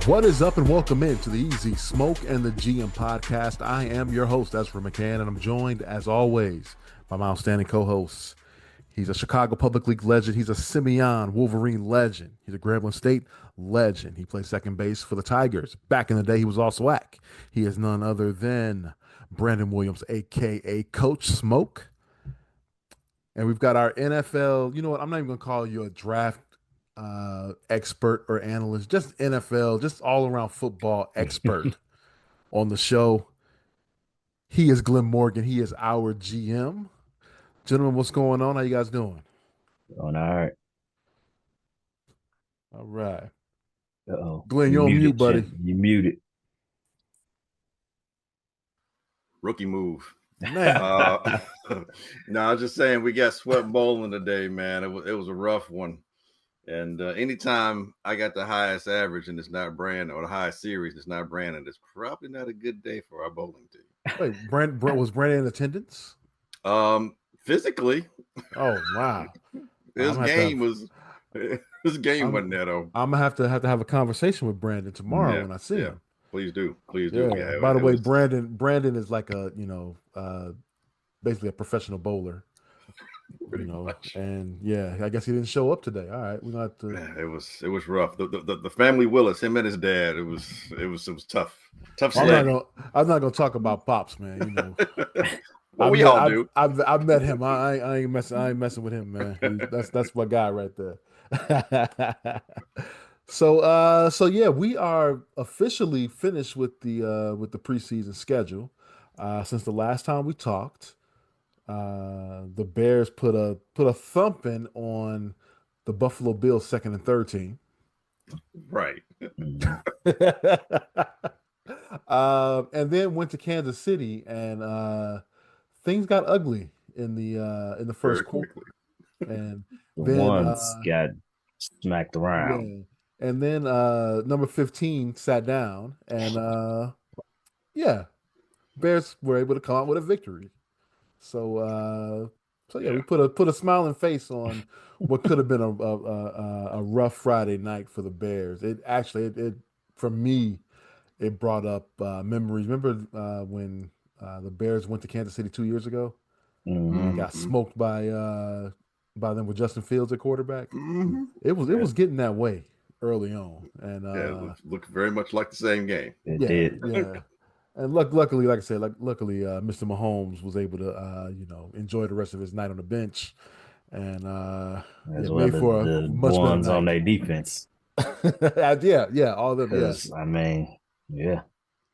What is up, and welcome into the Easy Smoke and the GM podcast. I am your host, Ezra McCann, and I'm joined, as always, by my outstanding co-hosts. He's a Chicago Public League legend. He's a Simeon Wolverine legend. He's a Grambling State legend. He plays second base for the Tigers. Back in the day, he was also SWAC. He is none other than Brandon Williams, a.k.a. Coach Smoke. And we've got our NFL, you know what, I'm not even going to call you a draft expert or analyst, just NFL, just all around football expert on the show. He is Glenn Morgan. He is our GM. Gentlemen, what's going on? How you guys doing? All right. All right. Uh-oh. Glenn, you're on mute, buddy. You muted. Rookie move. Man. No, I was just saying we got swept bowling today, man. It was a rough one. And anytime I got the highest average and it's not Brandon, or the highest series, it's not Brandon, it's probably not a good day for our bowling team. Wait, was Brandon in attendance? Physically. Oh wow. His game wasn't that over. I'm gonna have to have a conversation with Brandon tomorrow when I see him. Please do. Yeah, by the way, Brandon is like a basically a professional bowler. Pretty much. And yeah, I guess he didn't show up today. All right, we got to. Yeah, it was rough. The family Willis, him and his dad, it was tough. I'm not gonna talk about Pops, man. You know, well, we all do. I've met him. I ain't messing with him, man. That's my guy right there. So yeah, we are officially finished with the preseason schedule. Since the last time we talked. The Bears put a thumping on the Buffalo Bills second and third team. Right. And then went to Kansas City, and things got ugly in the first quarter. And the ones got smacked around. Yeah. And then number 15 sat down, and Bears were able to come out with a victory. So yeah, we put a smiling face on what could have been a rough Friday night for the Bears. It for me, it brought up memories. Remember when the Bears went to Kansas City 2 years ago? Mm-hmm. And got smoked by them with Justin Fields at quarterback. Mm-hmm. It was getting that way early on, and it looked very much like the same game. It did. Yeah. And luckily, like I said, Mr. Mahomes was able to, enjoy the rest of his night on the bench, and made for a much better night on their defense. yeah, all of them. Yes, I mean, yeah.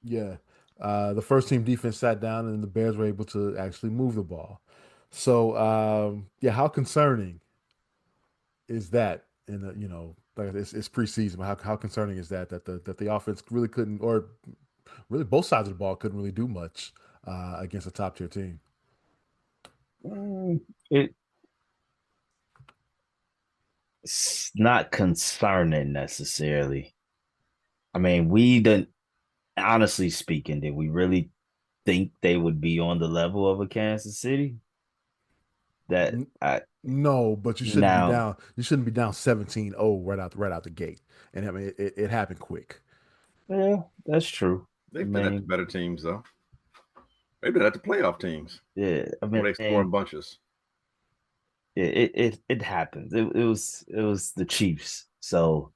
The first team defense sat down, and the Bears were able to actually move the ball. So, how concerning is that? It's preseason. How concerning is that the offense really couldn't, or really both sides of the ball couldn't really do much against a top tier team? It's not concerning necessarily. I mean, we didn't, honestly speaking, did we really think they would be on the level of a Kansas City? No, but you shouldn't be down. You shouldn't be down 17-0 right out the gate. And I mean, it happened quick. Yeah, that's true. They've been at the better teams, though. They've been at the playoff teams. Yeah, I mean, they score in bunches. It happens. It was the Chiefs. So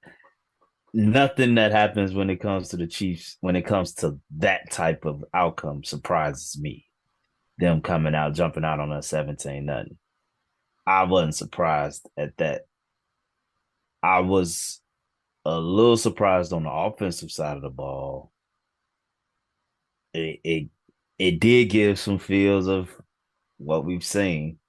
nothing that happens when it comes to the Chiefs, when it comes to that type of outcome, surprises me. Them coming out, jumping out on a 17-0. I wasn't surprised at that. I was a little surprised on the offensive side of the ball. It did give some feels of what we've seen.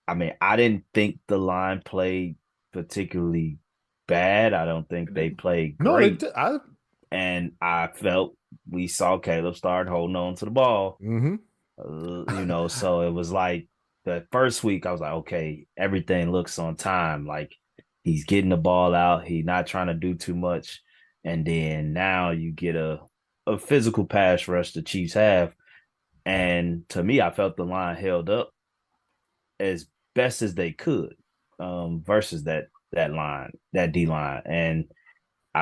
I mean, I didn't think the line played particularly bad. I don't think they played great. And I felt we saw Caleb start holding on to the ball. Mm-hmm. So it was like the first week I was like, okay, everything looks on time. Like he's getting the ball out. He's not trying to do too much. And then now you get a physical pass rush the Chiefs have. And to me, I felt the line held up as best as they could versus that line, that D line. And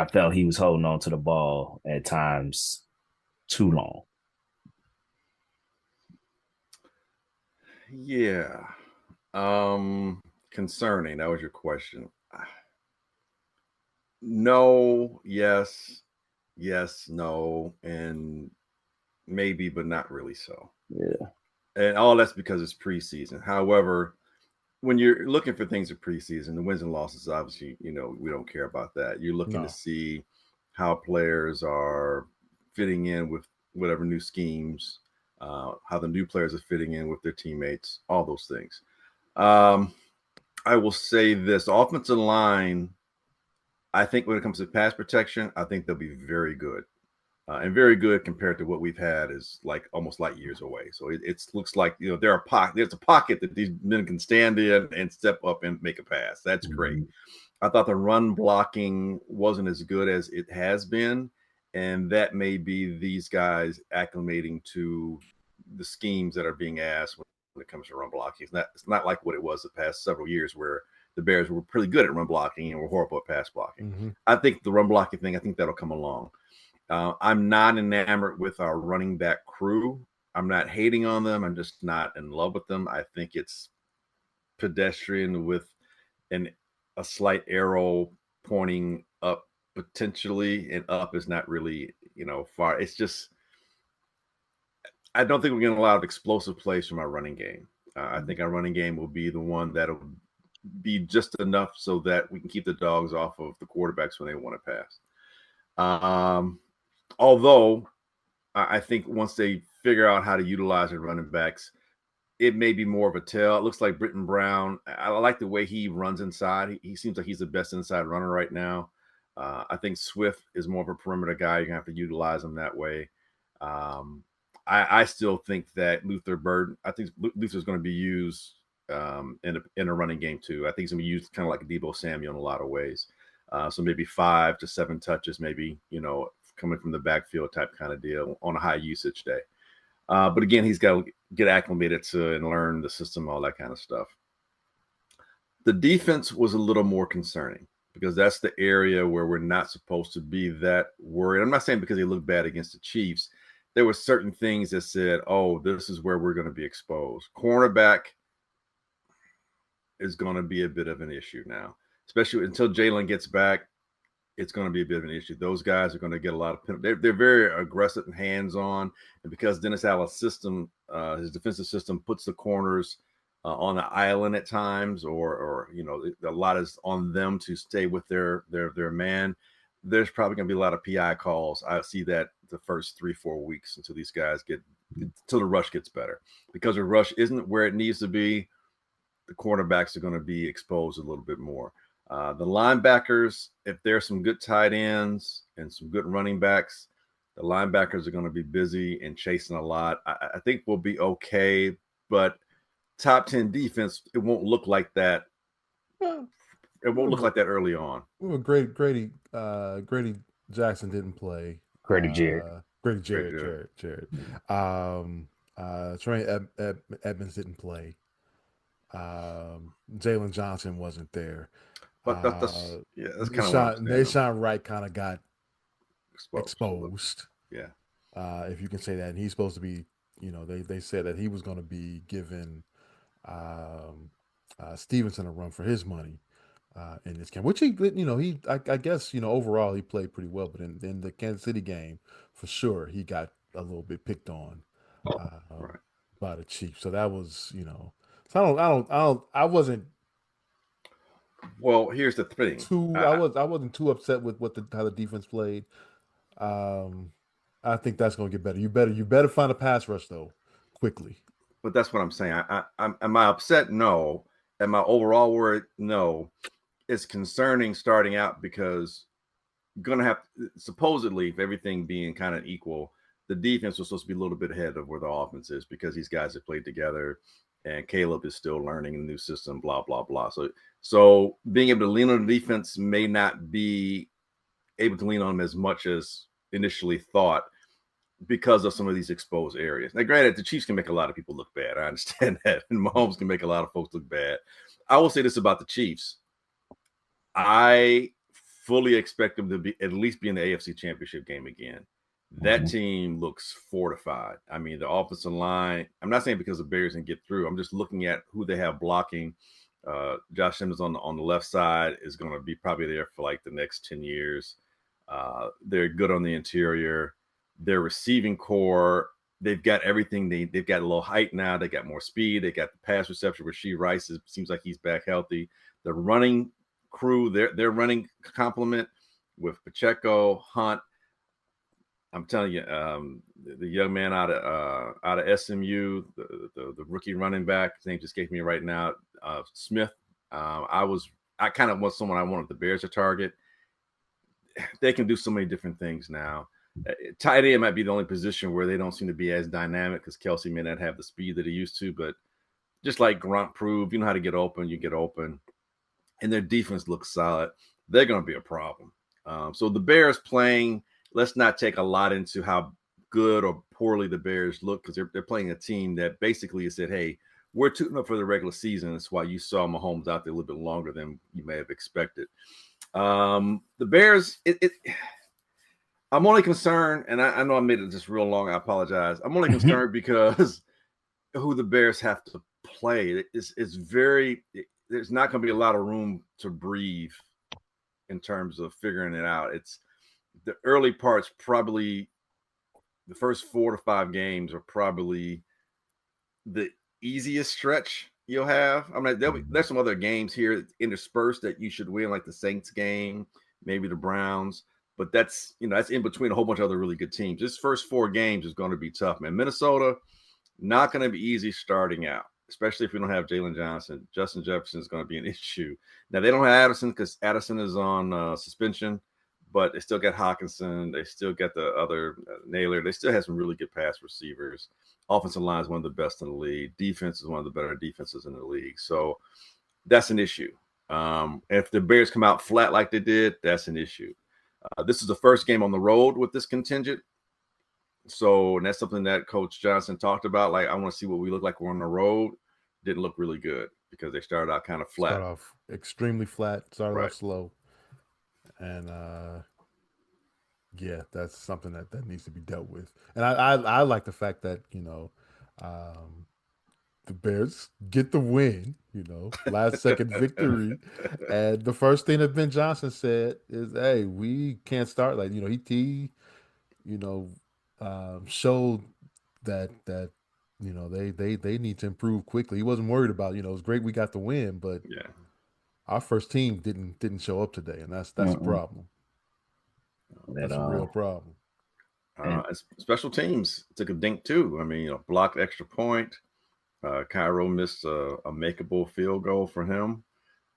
I felt he was holding on to the ball at times too long. Yeah. Concerning. That was your question. No, yes, no, and maybe, but not really so. Yeah. And all that's because it's preseason. However, when you're looking for things in preseason, the wins and losses, obviously, we don't care about that. You're looking to see how players are fitting in with whatever new schemes, how the new players are fitting in with their teammates, all those things. I will say this: offensive line, I think when it comes to pass protection, I think they'll be very good. And very good compared to what we've had is like almost light years away. So it looks like there's a pocket that these men can stand in and step up and make a pass. That's great. I thought the run blocking wasn't as good as it has been, and that may be these guys acclimating to the schemes that are being asked when it comes to run blocking. It's not like what it was the past several years where the Bears were pretty good at run blocking and were horrible at pass blocking. Mm-hmm. I think the run blocking thing, I think that'll come along. I'm not enamored with our running back crew. I'm not hating on them. I'm just not in love with them. I think it's pedestrian with a slight arrow pointing up potentially, and up is not really far. It's just I don't think we're getting a lot of explosive plays from our running game. I think our running game will be the one that'll be just enough so that we can keep the dogs off of the quarterbacks when they want to pass. Although I think once they figure out how to utilize their running backs, it may be more of a tell. It looks like Britton Brown. I like the way he runs inside. He seems like he's the best inside runner right now. I think Swift is more of a perimeter guy. You're going to have to utilize him that way. I still think that Luther Burden, I think Luther's going to be used in a running game too. I think he's going to be used kind of like Deebo Samuel in a lot of ways. So maybe 5 to 7 touches, maybe, coming from the backfield type kind of deal on a high usage day. But again, he's got to get acclimated to and learn the system, all that kind of stuff. The defense was a little more concerning because that's the area where we're not supposed to be that worried. I'm not saying because they look bad against the Chiefs. There were certain things that said, oh, this is where we're going to be exposed. Cornerback is going to be a bit of an issue now, especially until Jalen gets back. It's going to be a bit of an issue. Those guys are going to get a lot of they're very aggressive and hands-on, and because Dennis Allen's system, his defensive system, puts the corners on the island at times, or a lot is on them to stay with their man. There's probably going to be a lot of PI calls. I see that the first 3-4 weeks until these guys until the rush gets better, because the rush isn't where it needs to be. The cornerbacks are going to be exposed a little bit more. The linebackers, if there's some good tight ends and some good running backs, the linebackers are going to be busy and chasing a lot. I think we'll be okay, but top 10 defense, it won't look like that. It won't look like that early on. Well, Grady Jackson didn't play. Grady Jarrett. Jared. Trey Edmonds didn't play. Jalen Johnson wasn't there. But that's kind of what Nahshon Wright kind of got exposed. Yeah. If you can say that. And he's supposed to be, they said that he was going to be giving Stevenson a run for his money in this game, which I guess, overall he played pretty well, but in the Kansas City game, for sure, he got a little bit picked on right. by the Chiefs. So that was, so I wasn't. Well, here's the thing. I wasn't too upset with how the defense played. I think that's going to get better. You better find a pass rush though, quickly. But that's what I'm saying. Am I upset? No. Am I overall worried? No. It's concerning starting out because going to have supposedly, if everything being kind of equal, the defense was supposed to be a little bit ahead of where the offense is because these guys have played together. And Caleb is still learning a new system, blah, blah, blah. So being able to lean on the defense may not be able to lean on them as much as initially thought because of some of these exposed areas. Now, granted, the Chiefs can make a lot of people look bad. I understand that. And Mahomes can make a lot of folks look bad. I will say this about the Chiefs. I fully expect them to be at least be in the AFC Championship game again. That team looks fortified. I mean, the offensive line, I'm not saying because the Bears didn't get through. I'm just looking at who they have blocking. Josh Simmons on the left side is going to be probably there for like the next 10 years. They're good on the interior. Their receiving core, they've got everything. They've got a little height now. They got more speed. They got the pass reception. Rasheed Rice seems like he's back healthy. The running crew, their running complement with Pacheco, Hunt. I'm telling you, the young man out of SMU, the rookie running back, his name just escaped me right now, Smith. I kind of want someone I wanted the Bears to target. They can do so many different things now. Tight end might be the only position where they don't seem to be as dynamic because Kelsey may not have the speed that he used to. But just like Grunt proved, you know how to get open, you get open. And their defense looks solid. They're going to be a problem. So the Bears playing, let's not take a lot into how good or poorly the Bears look because they're playing a team that basically said, hey, we're tooting up for the regular season. That's why you saw Mahomes out there a little bit longer than you may have expected. The Bears, I'm only concerned, and I know I made it just real long. I apologize. I'm only concerned because who the Bears have to play. There's not going to be a lot of room to breathe in terms of figuring it out. It's the early parts, probably the first 4 to 5 games are probably the easiest stretch you'll have. I mean, there's some other games here interspersed that you should win, like the Saints game, maybe the Browns. But that's in between a whole bunch of other really good teams. This first 4 games is going to be tough, man. Minnesota, not going to be easy starting out, especially if we don't have Jalen Johnson. Justin Jefferson is going to be an issue. Now, they don't have Addison because Addison is on suspension, but they still got Hawkinson. They still got the other Naylor. They still have some really good pass receivers. Offensive line is one of the best in the league. Defense is one of the better defenses in the league. So that's an issue. If the Bears come out flat like they did, that's an issue. This is the first game on the road with this contingent. So, and that's something that Coach Johnson talked about. Like, I want to see what we look like we're on the road. Didn't look really good because they started out kind of flat. Started off extremely flat, started off slow. And yeah, that's something that needs to be dealt with. And I like the fact that, the Bears get the win, last second victory. And the first thing that Ben Johnson said is, hey, we can't start like, he showed that they need to improve quickly. He wasn't worried about, it's great we got the win, but yeah, our first team didn't show up today, and that's a problem. That's a real problem. Special teams took a dink too. I mean, blocked extra point. Cairo missed a makeable field goal for him.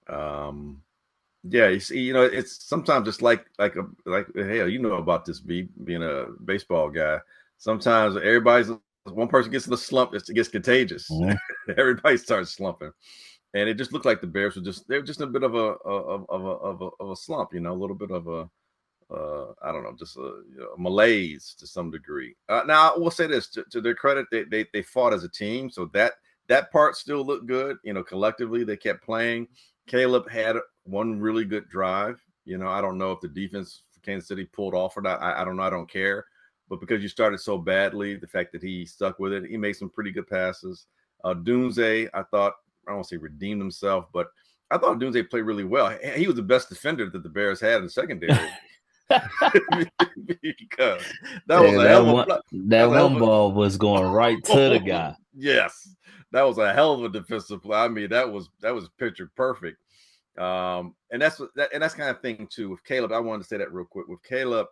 Yeah, you see, it's sometimes it's like hell, about this being a baseball guy. Sometimes one person gets in the slump, it gets contagious. Mm-hmm. Everybody starts slumping, and it just looked like the Bears were just a bit of a slump, a little bit of a I don't know, just a malaise to some degree. Now, I will say this to their credit, they fought as a team, so that part still looked good. Collectively they kept playing. Caleb had one really good drive. I don't know if the defense for Kansas City pulled off or not. I don't know. I don't care. But because you started so badly, the fact that he stuck with it, he made some pretty good passes. Dunze, I thought, I don't want to say redeemed himself, but I thought Dunze played really well. He was the best defender that the Bears had in the secondary. Because that one ball was going right to the guy. Yes, that was a hell of a defensive play. I mean, that was picture perfect. And that's kind of thing too with Caleb. I wanted to say that real quick. With Caleb,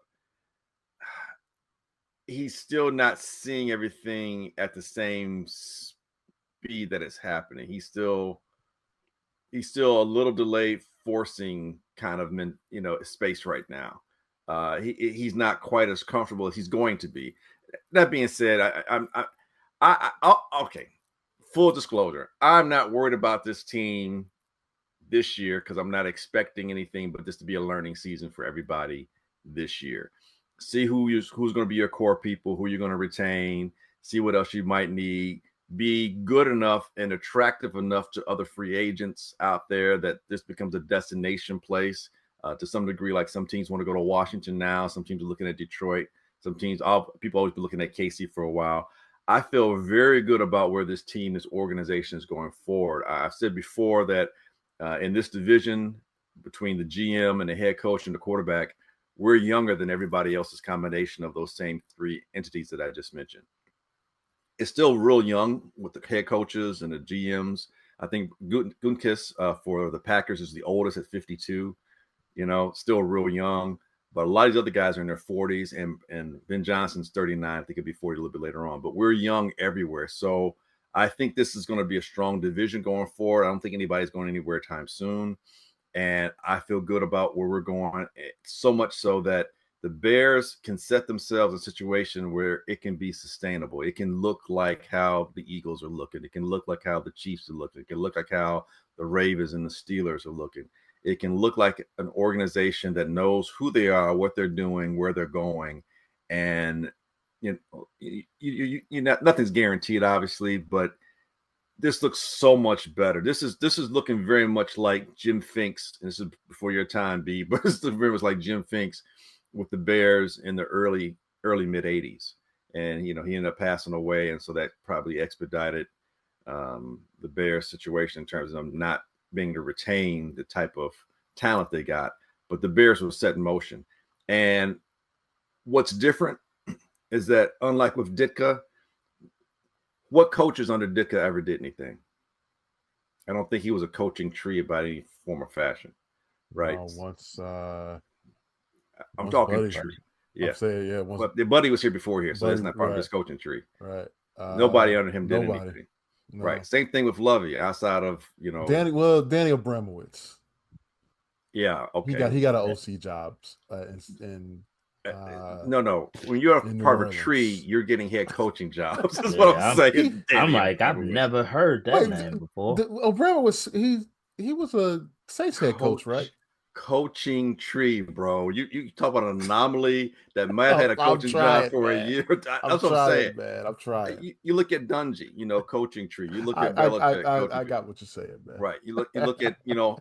he's still not seeing everything at the same speed that it's happening. He's still a little delayed, forcing kind of space right now. He's not quite as comfortable as he's going to be. That being said, okay. Full disclosure, I'm not worried about this team this year because I'm not expecting anything but this to be a learning season for everybody this year. See who's going to be your core people, who you're going to retain, see what else you might need. Be good enough and attractive enough to other free agents out there that this becomes a destination place. to some degree. Like some teams want to go to Washington now. Some teams are looking at Detroit. Some teams, people always been looking at KC for a while. I feel very good about where this team, this organization is going forward. I've said before that in this division between the GM and the head coach and the quarterback, we're younger than everybody else's combination of those same three entities that I just mentioned. It's still real young with the head coaches and the GMs. I think Gutekunst for the Packers is the oldest at 52, still real young. But a lot of these other guys are in their 40s, and Ben Johnson's 39. I think he'll be 40 a little bit later on. But we're young everywhere. So I think this is going to be a strong division going forward. I don't think anybody's going anywhere time soon. And I feel good about where we're going, so much so that the Bears can set themselves in a situation where it can be sustainable. It can look like how the Eagles are looking. It can look like how the Chiefs are looking. It can look like how the Ravens and the Steelers are looking. It can look like an organization that knows who they are, what they're doing, where they're going. And, nothing's guaranteed, obviously, but this looks so much better. This is looking very much like Jim Finks. And this is before your time, B, but it's very much like Jim Finks with the Bears in the early mid 80s. And, he ended up passing away. And so that probably expedited the Bears situation in terms of them not being to retain the type of talent they got. But the Bears were set in motion. And what's different is that unlike with Ditka, what coaches under Ditka ever did anything? I don't think he was a coaching tree by any form or fashion, right? Once I'm talking Buddy, tree. Yeah. I'm saying, yeah. But the Buddy was here before here, so Buddy, that's not part right, of his coaching tree. Right. Nobody under him did anything. No. Right. Same thing with Lovey outside of, Danny Abramowitz. Yeah. Okay. He got an OC jobs no. When you're part of a tree, you're getting head coaching jobs. That's what I'm saying. I'm like, I've never heard that name before. Abramowitz, he was a Saints head coach, right? Coaching tree, bro. You talk about an anomaly that might have had a coaching job for a year. That's what I'm saying, man. I'm trying. You look at Dungy, coaching tree. You look at Belichick. I got what you're saying, man. Right. You look at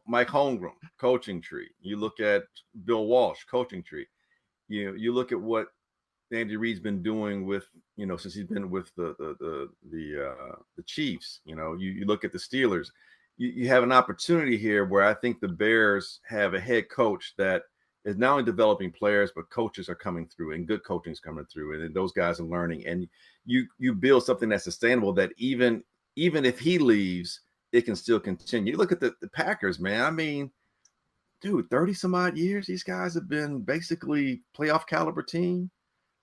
Mike Holmgren, coaching tree. You look at Bill Walsh, coaching tree. You look at what Andy Reid's been doing with since he's been with the Chiefs. You look at the Steelers. You have an opportunity here where I think the Bears have a head coach that is not only developing players, but coaches are coming through and good coaching is coming through. And those guys are learning. And you build something that's sustainable that even if he leaves, it can still continue. You look at the Packers, man. I mean, dude, 30 some odd years, these guys have been basically playoff caliber team.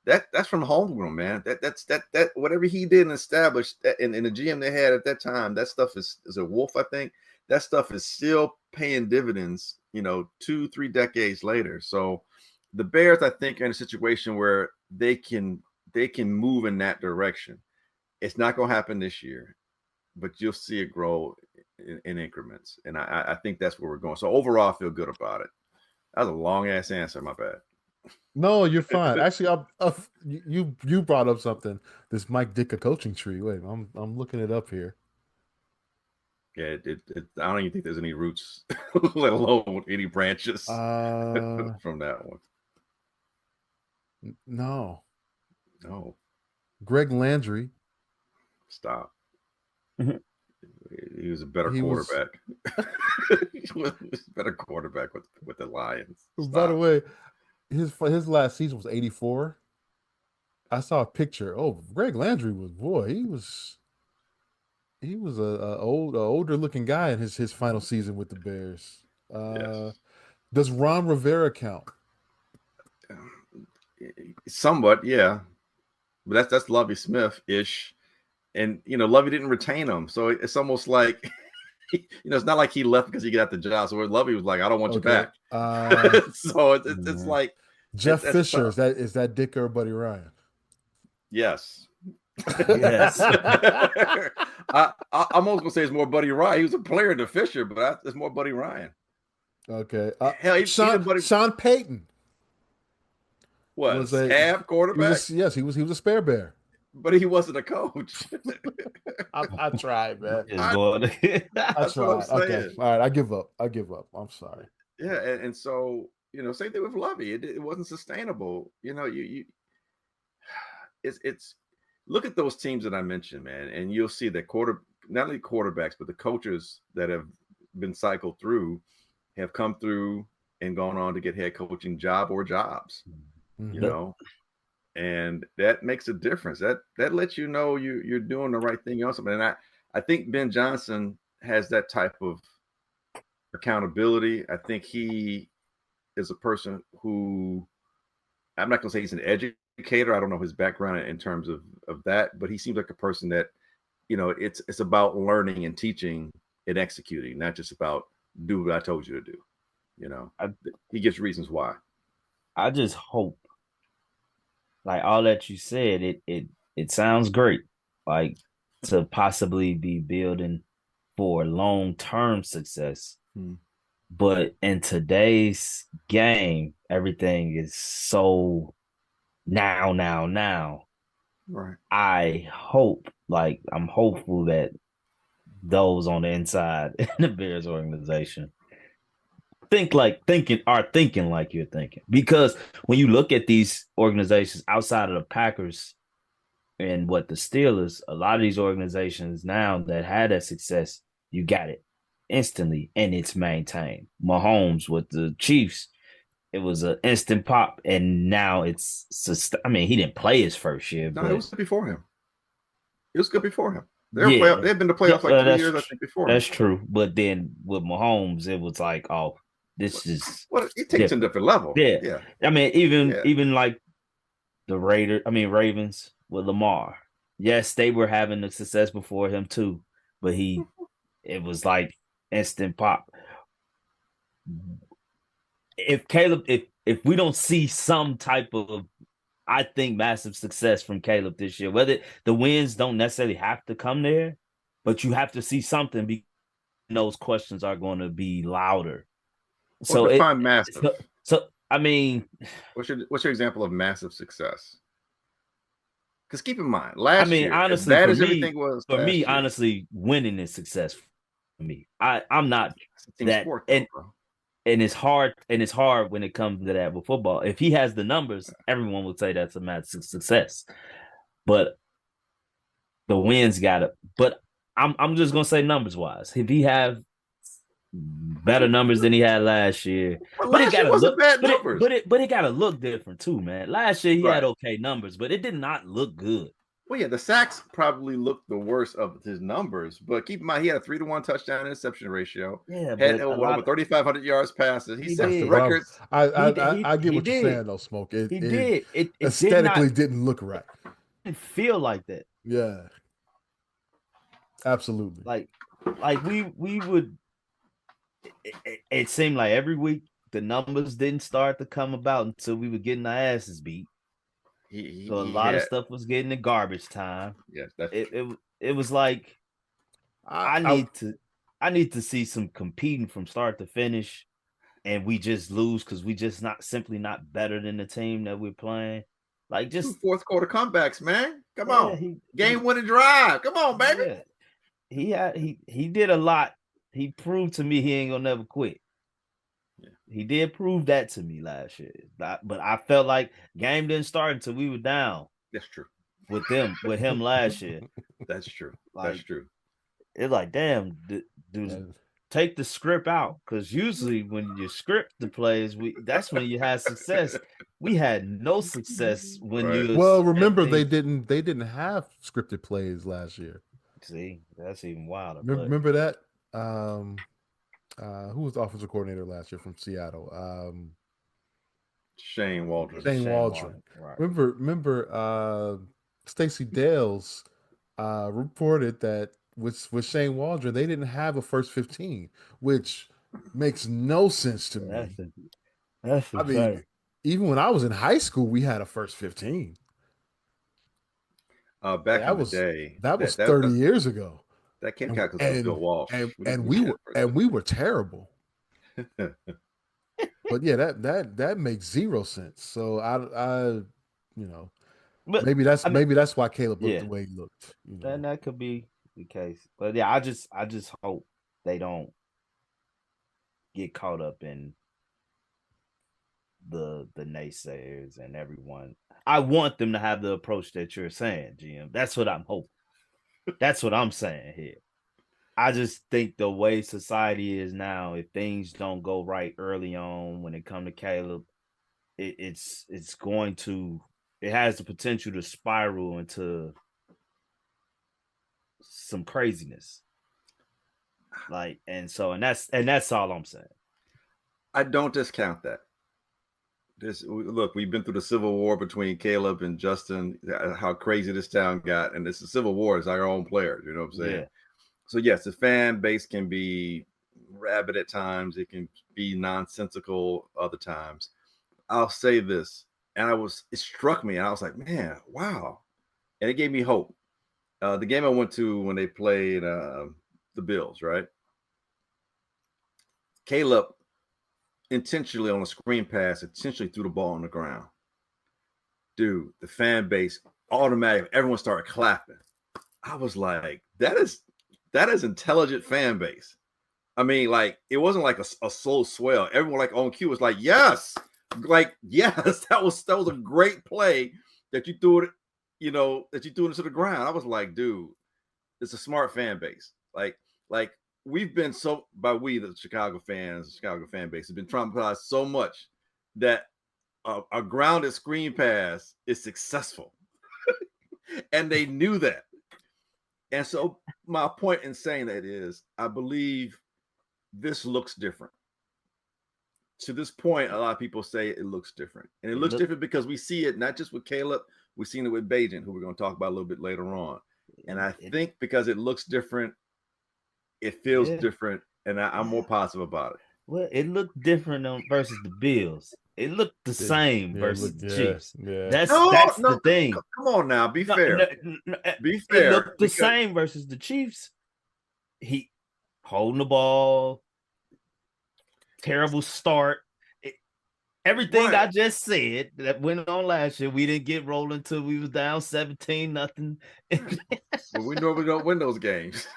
That's from Holmgren, man. That's whatever he did and established that in the GM they had at that time, that stuff is a Wolf, I think. That stuff is still paying dividends, 2-3 decades later. So the Bears, I think, are in a situation where they can move in that direction. It's not going to happen this year, but you'll see it grow in increments. And I think that's where we're going. So overall, I feel good about it. That was a long ass answer. My bad. No, you're fine. Actually, you brought up something. This Mike Ditka coaching tree. Wait, I'm looking it up here. Yeah, I don't even think there's any roots, let alone any branches from that one. No. Greg Landry. Stop. He was a better quarterback. He was a better quarterback with the Lions. Stop. By the way, his last season was 84. I saw a picture. Oh, Greg Landry he was a older looking guy in his final season with the Bears. Yes. Does Ron Rivera count? Somewhat, yeah. But that's Lovie Smith-ish. And Lovie didn't retain him. So it's almost like it's not like he left because he got the job. So Lovie was like, I don't want you back. So it's like Jeff Fisher. Is that Dick or Buddy Ryan? Yes. Yes. I'm almost gonna say it's more Buddy Ryan. He was a player in the Fisher, but it's more Buddy Ryan. Okay. Hell, Sean Payton. What? Was a quarterback? He was a spare bear. But he wasn't a coach. I tried, man. That's what I'm saying. Okay. All right. I give up. I'm sorry. Yeah, and so same thing with Lovey. It wasn't sustainable. It's look at those teams that I mentioned, man, and you'll see that not only quarterbacks, but the coaches that have been cycled through have come through and gone on to get head coaching job or jobs. Mhm. You know, and that makes a difference. That lets you know you're doing the right thing on something. And I think Ben Johnson has that type of accountability. I think he is a person who, I'm not going to say he's an educator. I don't know his background in terms of that, but he seems like a person that, it's about learning and teaching and executing, not just about do what I told you to do. He gives reasons why. I just hope, like all that you said, it sounds great, like to possibly be building for long-term success. But in today's game, everything is so now. Right. I'm hopeful that those on the inside in the Bears organization are thinking like you're thinking. Because when you look at these organizations outside of the Packers and what the Steelers, a lot of these organizations now that had that success, you got it instantly and it's maintained. Mahomes with the Chiefs, it was an instant pop, and now it's. I mean, he didn't play his first year, No, but it was good before him. It was good before him. yeah, They've been to playoffs like 3 years, I think, before him. That's true. But then with Mahomes, it was like, oh, this is it takes a different level. Yeah. I mean, even like the Ravens with Lamar. Yes, they were having the success before him too, but it was like instant pop. If Caleb, if we don't see some type of, I think, massive success from Caleb this year, whether the wins don't necessarily have to come there, but you have to see something because those questions are going to be louder. Well, define massive. So I mean, what's your example of massive success? Because keep in mind, last year, honestly, as bad as everything was, for me, honestly, winning is success for me. I'm not that, sport, though, bro. And it's hard when it comes to that with football. If he has the numbers, everyone would say that's a massive success. But the wins got it. But I'm just gonna say numbers wise. If he have better numbers than he had last year, but it got to look bad numbers. But it got to look different too, man. Last year he had okay numbers, but it did not look good. Well, yeah, the sacks probably looked the worst of his numbers, but keep in mind he had a 3-to-1 touchdown interception ratio. Yeah, had over 3,500 yards passes. He set the records. I get what you're saying though, Smoke. It aesthetically didn't look right. It didn't feel like that. Yeah, absolutely. Like we would. It seemed like every week the numbers didn't start to come about until we were getting our asses beat. So a lot of stuff was getting in garbage time. Yes, that's it was like I need to see some competing from start to finish, and we just lose because we just simply not better than the team that we're playing. Like just 2 fourth quarter comebacks, man. Come on, game winning drive. Come on, baby. Yeah. He did a lot. He proved to me he ain't gonna never quit. Yeah. He did prove that to me last year. But I felt like game didn't start until we were down. That's true. With him last year. That's true. That's true. It's like, damn, dude, take the script out. Because usually when you script the plays, that's when you had success. We had no success when you. Well, remember they didn't have scripted plays last year. See, that's even wilder. Remember that? Who was the offensive coordinator last year from Seattle? Shane Waldron. Shane Waldron. Right. Remember Stacey Dales reported that with Shane Waldron, they didn't have a first 15, which makes no sense to me. That's I mean, even when I was in high school, we had a first 15. Back in the day. That was 30 years ago. That can't count because Bill Walsh. And we were terrible. But yeah, that makes zero sense. So maybe that's why Caleb looked the way he looked. And that could be the case. But yeah, I just hope they don't get caught up in the naysayers and everyone. I want them to have the approach that you're saying, GM. That's what I'm hoping. That's what I'm saying here. I just think the way society is now, if things don't go right early on when it comes to Caleb, it's going to, it has the potential to spiral into some craziness. Like, and that's all I'm saying. I don't discount that. Look, we've been through the civil war between Caleb and Justin, how crazy this town got, and it's a civil war. It's our own players, you know what I'm saying? Yeah. So yes, the fan base can be rabid at times. It can be nonsensical other times. I'll say this, and it struck me, and I was like, man, wow, and it gave me hope. The game I went to when they played the Bills, right? Caleb intentionally on a screen pass, intentionally threw the ball on the ground. Dude, the fan base automatically, everyone started clapping. I was like, that is intelligent fan base. I mean, like, it wasn't like a slow swell. Everyone like on cue was like, yes, that was a great play that you threw it, that you threw it into the ground. I was like, dude, it's a smart fan base. Like we've been the Chicago fans, Chicago fan base has been traumatized so much that a grounded screen pass is successful. And they knew that. And so my point in saying that is, I believe this looks different. To this point, a lot of people say it looks different. And it looks different because we see it not just with Caleb, we've seen it with Bajan, who we're going to talk about a little bit later on. And I think because it looks different, it feels different, and I'm more positive about it. Well, it looked different versus the Bills. It looked the same versus the Chiefs. Yeah. That's the thing. Come on now, be fair. Be fair. It looked the same versus the Chiefs. He holding the ball, terrible start. Everything right. I just said that went on last year, we didn't get rolling until we was down 17-0. Well, we normally don't win those games.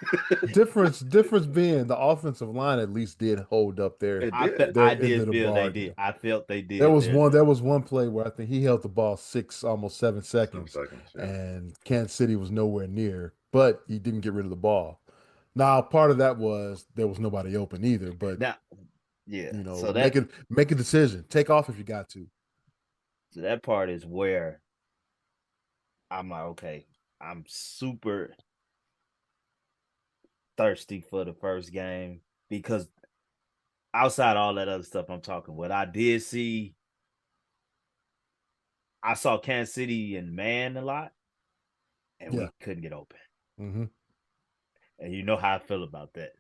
difference being the offensive line at least did hold up there. I did feel they did. I felt they did. There was one play where I think he held the ball almost 7 seconds, and Kansas City was nowhere near, but he didn't get rid of the ball. Now, part of that was there was nobody open either, but yeah, so make a decision. Take off if you got to. So that part is where I'm like, okay, I'm super thirsty for the first game because outside all that other stuff I'm talking, what I did see, I saw Kansas City in man a lot, and we couldn't get open. Mm-hmm. And you know how I feel about that.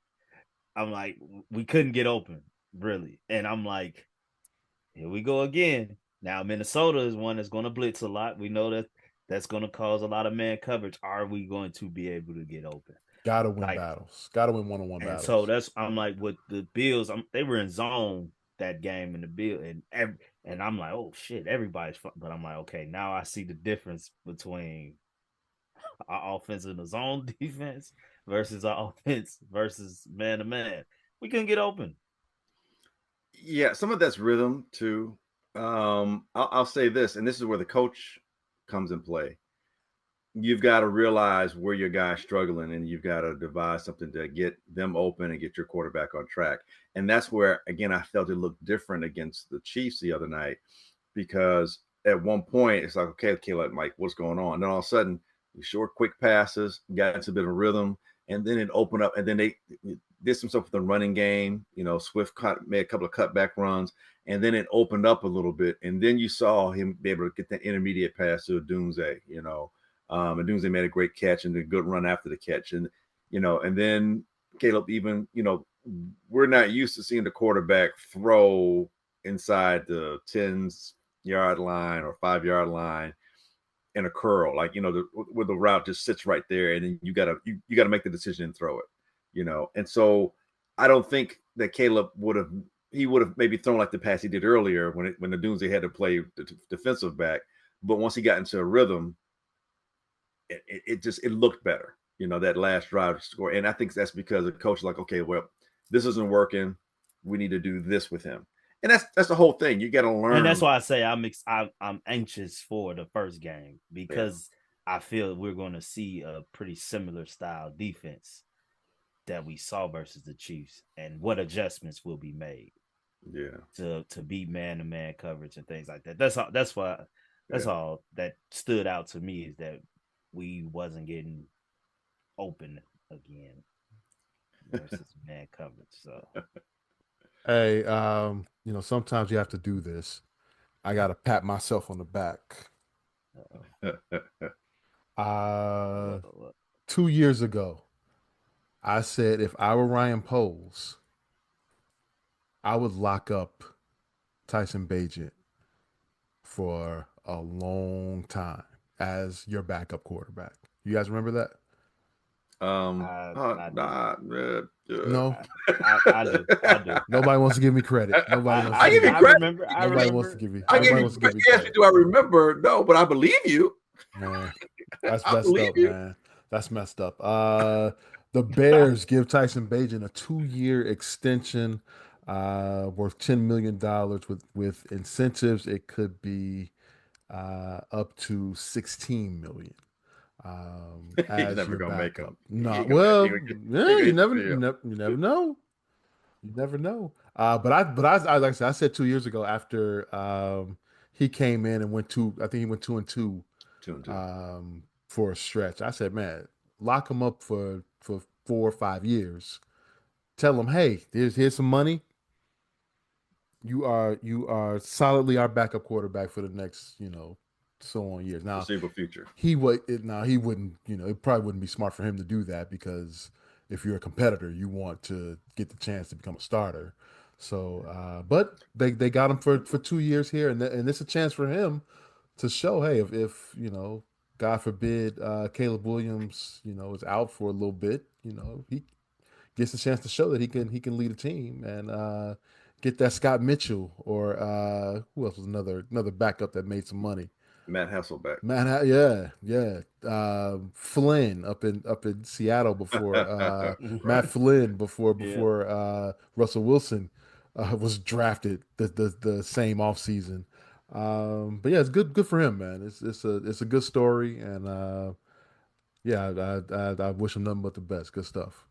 I'm like, we couldn't get open. Really. And I'm like, here we go again. Now, Minnesota is one that's going to blitz a lot. We know that's going to cause a lot of man coverage. Are we going to be able to get open? Got to win battles. Got to win one-on-one battles. So I'm like, with the Bills, they were in zone that game in the Bill, and I'm like, oh shit, everybody's fun. But I'm like, okay, now I see the difference between our offense and the zone defense versus our offense versus man to man. We couldn't get open. Yeah, some of that's rhythm too. I'll say this, and this is where the coach comes in play. You've got to realize where your guy's struggling, and you've got to devise something to get them open and get your quarterback on track. And that's where, again, I felt it looked different against the Chiefs the other night, because at one point it's like, okay, Caleb, Mike, what's going on? And then all of a sudden, short, quick passes, got into a bit of rhythm, and then it opened up, and then they did some stuff with the running game. Swift made a couple of cutback runs, and then it opened up a little bit, and then you saw him be able to get the intermediate pass to Dunze, and Dunze made a great catch and a good run after the catch, and and then Caleb even, we're not used to seeing the quarterback throw inside the 10-yard line or 5-yard line in a curl, like where the route just sits right there, and then you gotta make the decision and throw it, and so I don't think that Caleb would have maybe thrown like the pass he did earlier when the Dunze had to play the defensive back, but once he got into a rhythm, it looked better, that last drive to score, and I think that's because the coach is like, okay, well, this isn't working, we need to do this with him, And that's the whole thing. You got to learn. And that's why I say I'm anxious for the first game because I feel we're going to see a pretty similar style defense that we saw versus the Chiefs, and what adjustments will be made. Yeah. To beat man-to-man coverage and things like that. That's all. That's all that stood out to me is that we wasn't getting open again versus man coverage. So, Hey, sometimes you have to do this. I got to pat myself on the back. 2 years ago, I said if I were Ryan Poles, I would lock up Tyson Bagent for a long time as your backup quarterback. You guys remember that? No. I do. Nobody wants to give me credit. Nobody wants to give me credit. Remember. Nobody wants to give me. I Nobody give wants you to give me yes, credit. do I remember? No, but I believe you. Man, that's I messed believe up, you. man. That's messed up. The Bears give Tyson Bagent a 2-year extension, worth $10 million with incentives. It could be up to 16 million. He's As never your gonna make backup. him. No, He gonna, well, he gonna get, yeah, he gonna you hit the never, field. you never know. You never know. I like I said 2 years ago after he came in and went two. I think he went 2-2 2-2. for a stretch. I said, man, lock him up for 4 or 5 years. Tell him, hey, here's some money. You are solidly our backup quarterback for the next so on years. Now Foreseeable future. he wouldn't it probably wouldn't be smart for him to do that because if you're a competitor, you want to get the chance to become a starter. So, but they got him for 2 years here, and it's a chance for him to show, hey, if God forbid, Caleb Williams, is out for a little bit, he gets a chance to show that he can lead a team and get that Scott Mitchell or who else was another backup that made some money. Matt Hasselbeck. Man, yeah. Flynn up in Seattle before Matt Flynn before Russell Wilson was drafted the same offseason. But yeah, it's good for him, man. It's a good story, and yeah, I wish him nothing but the best. Good stuff.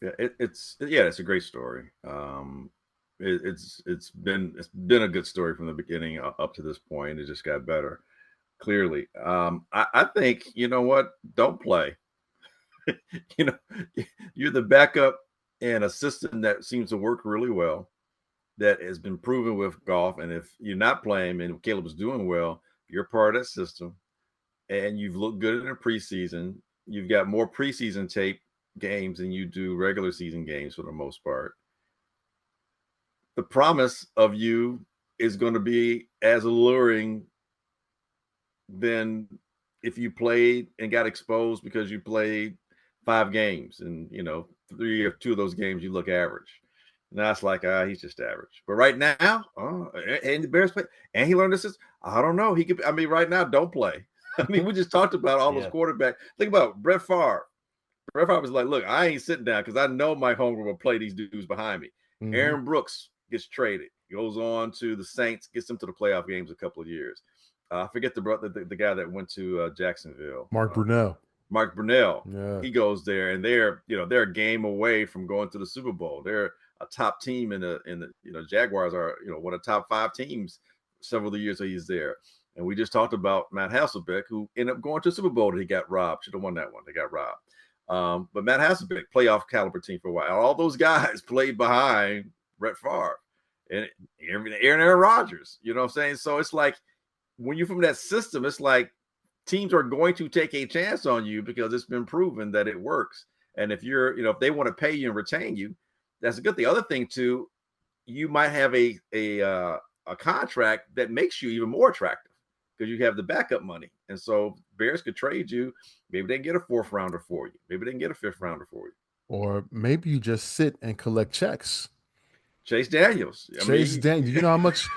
Yeah, it's a great story. It's been a good story from the beginning up to this point. It just got better. Clearly, I think you know what? Don't play. you know, you're the backup and a system that seems to work really well. That has been proven with golf. And if you're not playing and Caleb is doing well, you're part of that system, and you've looked good in the preseason. You've got more preseason tape games than you do regular season games for the most part. The promise of you is going to be as alluring than if you played and got exposed because you played 5 games and 3 or 2 of those games you look average. Now it's like he's just average. But right now, and the Bears play, and he learned this is I don't know. He could. I mean, right now, don't play. I mean, we just talked about all those quarterbacks. Think about Brett Favre. Brett Favre was like, look, I ain't sitting down because I know Mike Holmgren will play these dudes behind me. Mm-hmm. Aaron Brooks gets traded, goes on to the Saints, gets them to the playoff games a couple of years. I forget the guy that went to Jacksonville. Mark Brunell. Mark Brunell. Yeah. He goes there, and they're a game away from going to the Super Bowl. They're a top team in the Jaguars are one of the top 5 teams several of the years that he's there. And we just talked about Matt Hasselbeck, who ended up going to the Super Bowl that he got robbed. Should have won that one. They got robbed. But Matt Hasselbeck, playoff caliber team for a while. All those guys played behind Brett Favre and Aaron Rodgers. You know what I'm saying? So it's like when you're from that system, it's like teams are going to take a chance on you because it's been proven that it works. And if if they want to pay you and retain you, that's a good thing. The other thing too, you might have a contract that makes you even more attractive because you have the backup money. And so Bears could trade you. Maybe they can get a 4th rounder for you. Maybe they can get a 5th rounder for you. Or maybe you just sit and collect checks. Chase Daniels. Daniels. You know how much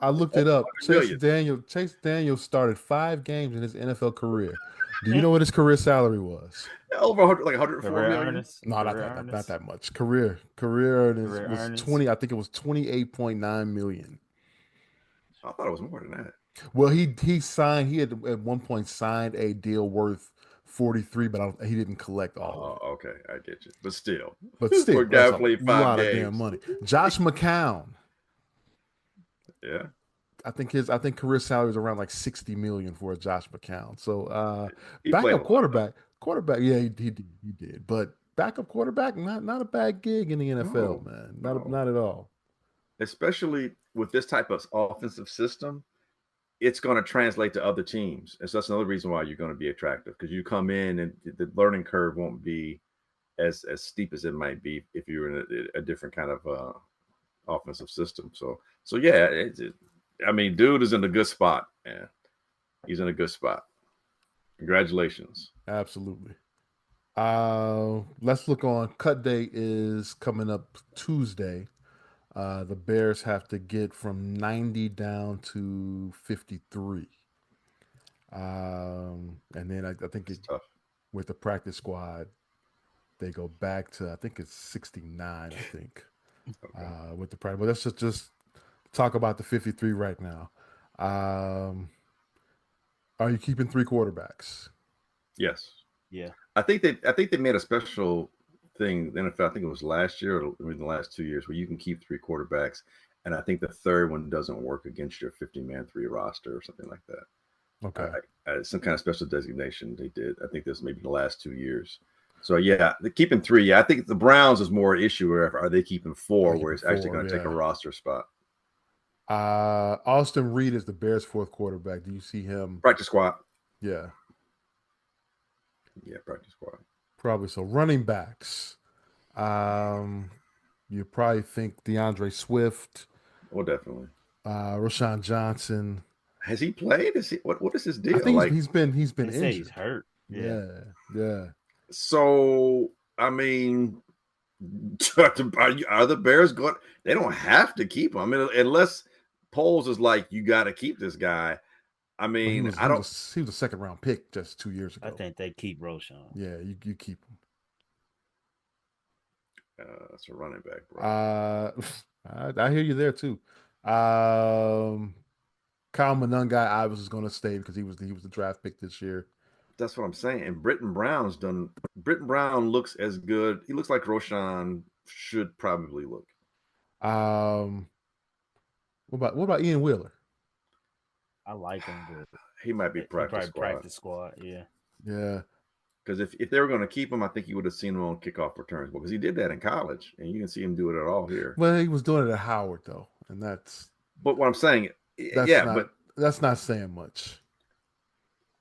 I looked it up. Chase Daniels started 5 games in his NFL career. Do you know what his career salary was? Over 100, like 104 Career million. earnings. No, not Career not earnings. that much. Career earnings Career was earnings. 20. I think it was 28.9 million. I thought it was more than that. Well, he signed. He had at one point signed a deal worth 43, but he didn't collect all of Oh, it. okay, I get you. But still, But for still, a guy that's who a played 5 lot of damn games, money. Josh McCown. yeah, I think career salary is around like 60 million for a Josh McCown. So he played a backup lot though. quarterback, yeah, he did. But backup quarterback, not a bad gig in the NFL, No, man. no, Not at all. especially with this type of offensive system, it's going to translate to other teams, and so that's another reason why you're going to be attractive because you come in and the learning curve won't be as steep as it might be if you're in a different kind of offensive system. So yeah, I mean, dude is in a good spot, man. He's in a good spot. Congratulations. Absolutely. Let's look on. Cut day is coming up Tuesday. The Bears have to get from 90 down to 53. And then I think It's tough. with the practice squad, they go back to I think it's 69. I think Okay. with the practice. But let's just talk about the 53 right now. Um, are you keeping three quarterbacks? Yes. Yeah. I think they made a special thing. The NFL, I think it was last year or maybe the last 2 years, where you can keep three quarterbacks, and I think the third one doesn't work against your 50-man three roster or something like that. Okay. Some kind of special designation they did. I think this maybe the last 2 years. So yeah, the keeping three. Yeah, I think the Browns is more an issue. Where are they keeping Are four, they where keeping it's actually four? going to take a Yeah. roster spot? Austin Reed is the Bears' fourth quarterback. Do you see him? Practice squad. Yeah, Yeah, practice squad. probably so. Running backs. Um, you probably think DeAndre Swift, Well, definitely. Rashawn Johnson. Has he played? Is he what is his I deal? think Like, he's been They say he's injured. hurt. Yeah. Yeah, yeah. so I mean, are the Bears going? They don't have to keep him. I mean, unless Poles is like, you got to keep this guy. I Well, mean, I don't. he was a second round pick just 2 years I ago. think they keep Roshan. Yeah, you keep him. That's a running back, bro. I hear you there too. Um, Kyle Monungai, I was going to stay because he was the draft pick this year. That's what I'm saying. And Britton Brown's done. Britton Brown looks as good. He looks like Roshan should probably look. Um, what about Ian Wheeler? I like him, but He might be he practice probably squad. practice squad. Yeah. Yeah, Because if they were going to keep him, I think you would have seen him on kickoff returns because he did that in college, and you can see him do it at all here. well, he was doing it at Howard though, and But what I'm saying, that's yeah, not but that's not saying much.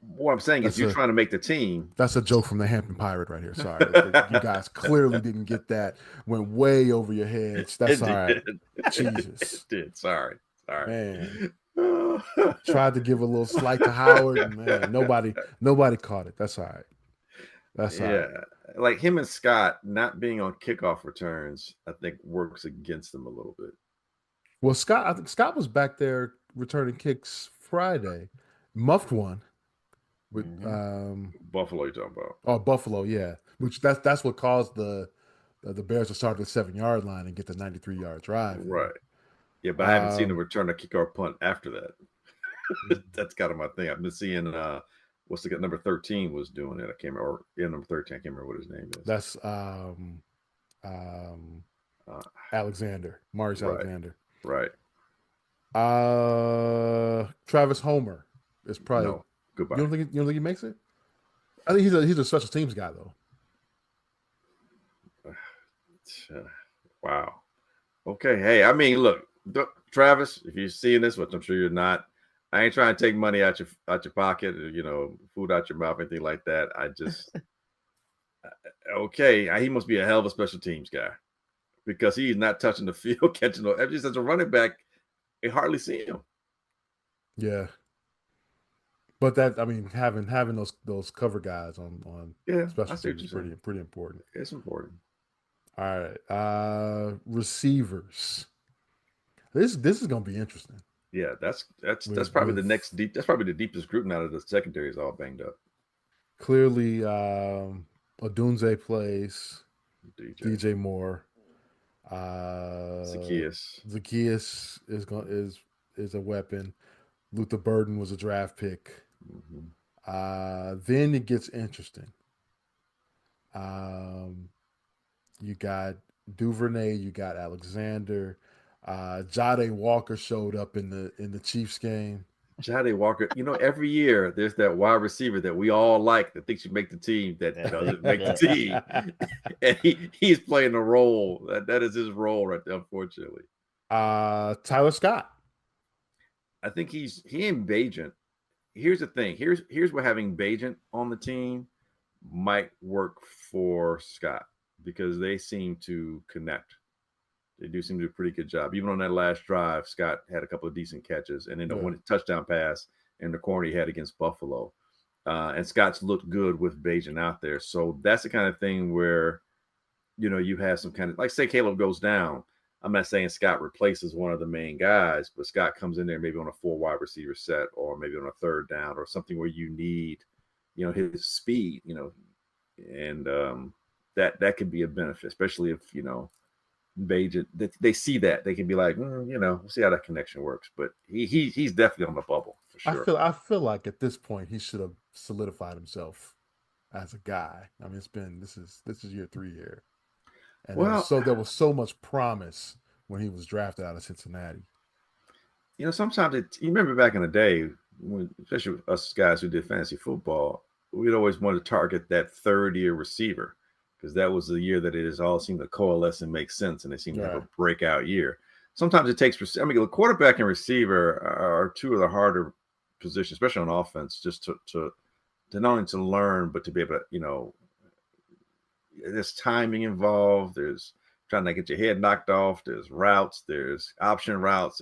what I'm saying is That's you're a trying to make the team. that's a joke from the Hampton Pirate right here. Sorry, you guys clearly didn't get that. Went way over your heads. That's It all did. right. It Jesus, did. Sorry. man. Tried to give a little slight to Howard, and man, nobody caught it. That's all right. That's all Yeah. right. Like him and Scott not being on kickoff returns, I think works against them a little bit. Well, I think Scott was back there returning kicks Friday, muffed one with Buffalo, you're talking about. Buffalo, yeah. Which that's what caused the Bears to start at the 7 yard line and get the 93-yard drive Right. in. Yeah, but I haven't seen them return a kickoff punt after that. That's kind of my thing. I've been seeing what's the number 13 was doing it. I can't remember. Or, yeah, number 13. I can't remember what his name is. That's Alexander, Maurice right. Alexander. Right. Travis Homer is probably No. Goodbye. You don't think he makes it? I think he's a special teams guy though. Wow. Okay. Hey, I mean, look, Travis, if you're seeing this, which I'm sure you're not, I ain't trying to take money out your pocket, or, food out your mouth, anything like that. I just okay. He must be a hell of a special teams guy because he's not touching the field, catching the. Just as a running back, you hardly see him. Yeah. But having those cover guys on special teams is pretty important. It's important. All right, receivers. This is gonna be interesting. Yeah, that's probably the next deep. That's probably the deepest group now that the secondary is all banged up. Clearly, Odunze plays. DJ DJ Moore. Uh, Zacchaeus. Zacchaeus is a weapon. Luther Burden was a draft pick. Mm-hmm. Then it gets interesting. Um, you got Duvernay. You got Alexander. Jade Walker showed up in the Chiefs game. Jade Walker, every year there's that wide receiver that we all like that thinks should make the team that doesn't make the team. And he's playing a role. That is his role right there, unfortunately. Tyler Scott. I think he and Bajent. Here's the thing. Here's where having Bajent on the team might work for Scott because they seem to connect. They do seem to do a pretty good job. Even on that last drive, Scott had a couple of decent catches, and then the one touchdown pass in the corner he had against Buffalo. And Scott's looked good with Bajan out there. So that's the kind of thing where, you have some kind of, like say Caleb goes down. I'm not saying Scott replaces one of the main guys, but Scott comes in there maybe on a 4 wide receiver set or maybe on a third down or something where you need, his speed, and that could be a benefit, especially if, Bajan, they see that they can be like, we'll see how that connection works. But he's definitely on the bubble for sure. I feel like at this point he should have solidified himself as a guy. I mean, this is year 3 here, and there was so much promise when he was drafted out of Cincinnati. Sometimes you remember back in the day, especially us guys who did fantasy football, we'd always want to target that third-year receiver because that was the year that it has all seemed to coalesce and make sense, and they seem to have a breakout year. Sometimes it takes. I mean, the quarterback and receiver are two of the harder positions, especially on offense, just to not only to learn but to be able to, there's timing involved. There's trying to get your head knocked off. There's routes. There's option routes.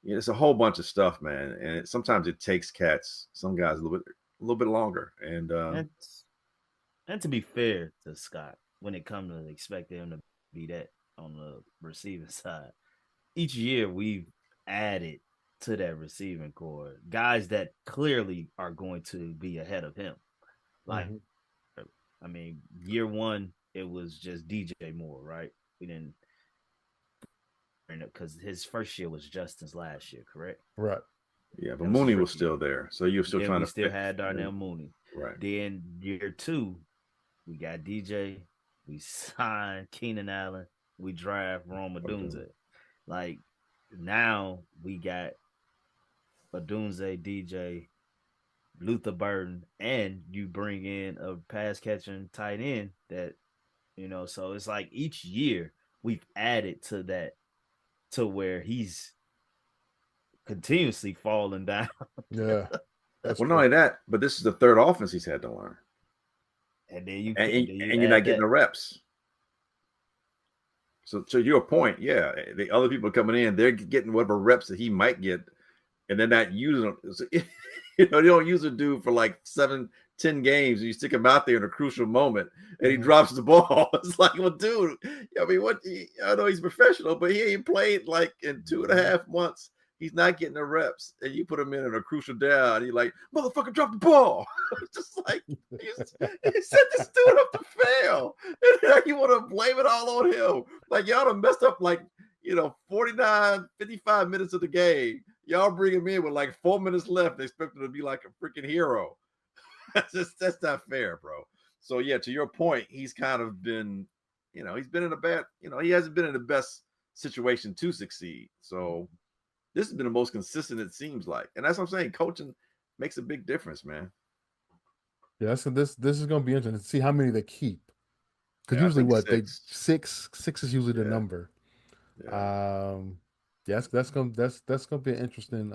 It's a whole bunch of stuff, man. And sometimes it takes cats, some guys a little bit longer. And to be fair to Scott, when it comes to expecting him to be that on the receiving side, each year we've added to that receiving core guys that clearly are going to be ahead of him. Like, I mean, year 1 it was just DJ Moore, right? We didn't, because his first year was Justin's last year, correct? Right. Yeah, but Mooney was still there, so you're still trying to. Still had Darnell Mooney, right? Then year 2, we got DJ, we signed Keenan Allen, we draft Rome Odunze. Like now we got Odunze, DJ, Luther Burden, and you bring in a pass catching tight end that, so it's like each year we've added to that to where he's continuously falling down. Yeah. Well, not only that, but this is the third offense he's had to learn. And then you're not getting the reps. So to your point, yeah, the other people coming in, they're getting whatever reps that he might get, and they're not using them. So, you don't use a dude for like 7-10 games, and you stick him out there in a crucial moment, and he drops the ball. It's like, well, dude, I mean, I know he's professional, but he ain't played like in 2.5 months. He's not getting the reps, and you put him in a crucial down. And you're like, motherfucker, drop the ball. It's just like you set this dude up to fail, and like you want to blame it all on him. Like y'all done messed up 49, 55 minutes of the game. Y'all bring him in with like 4 minutes left. They expect him to be like a freaking hero. That's not fair, bro. So yeah, to your point, he's kind of been, he's been in a bad, he hasn't been in the best situation to succeed. So this has been the most consistent, it seems like. And that's what I'm saying. Coaching makes a big difference, man. Yeah, so this is going to be interesting to see how many they keep. Because usually six is usually the number. Yeah. That's gonna be an interesting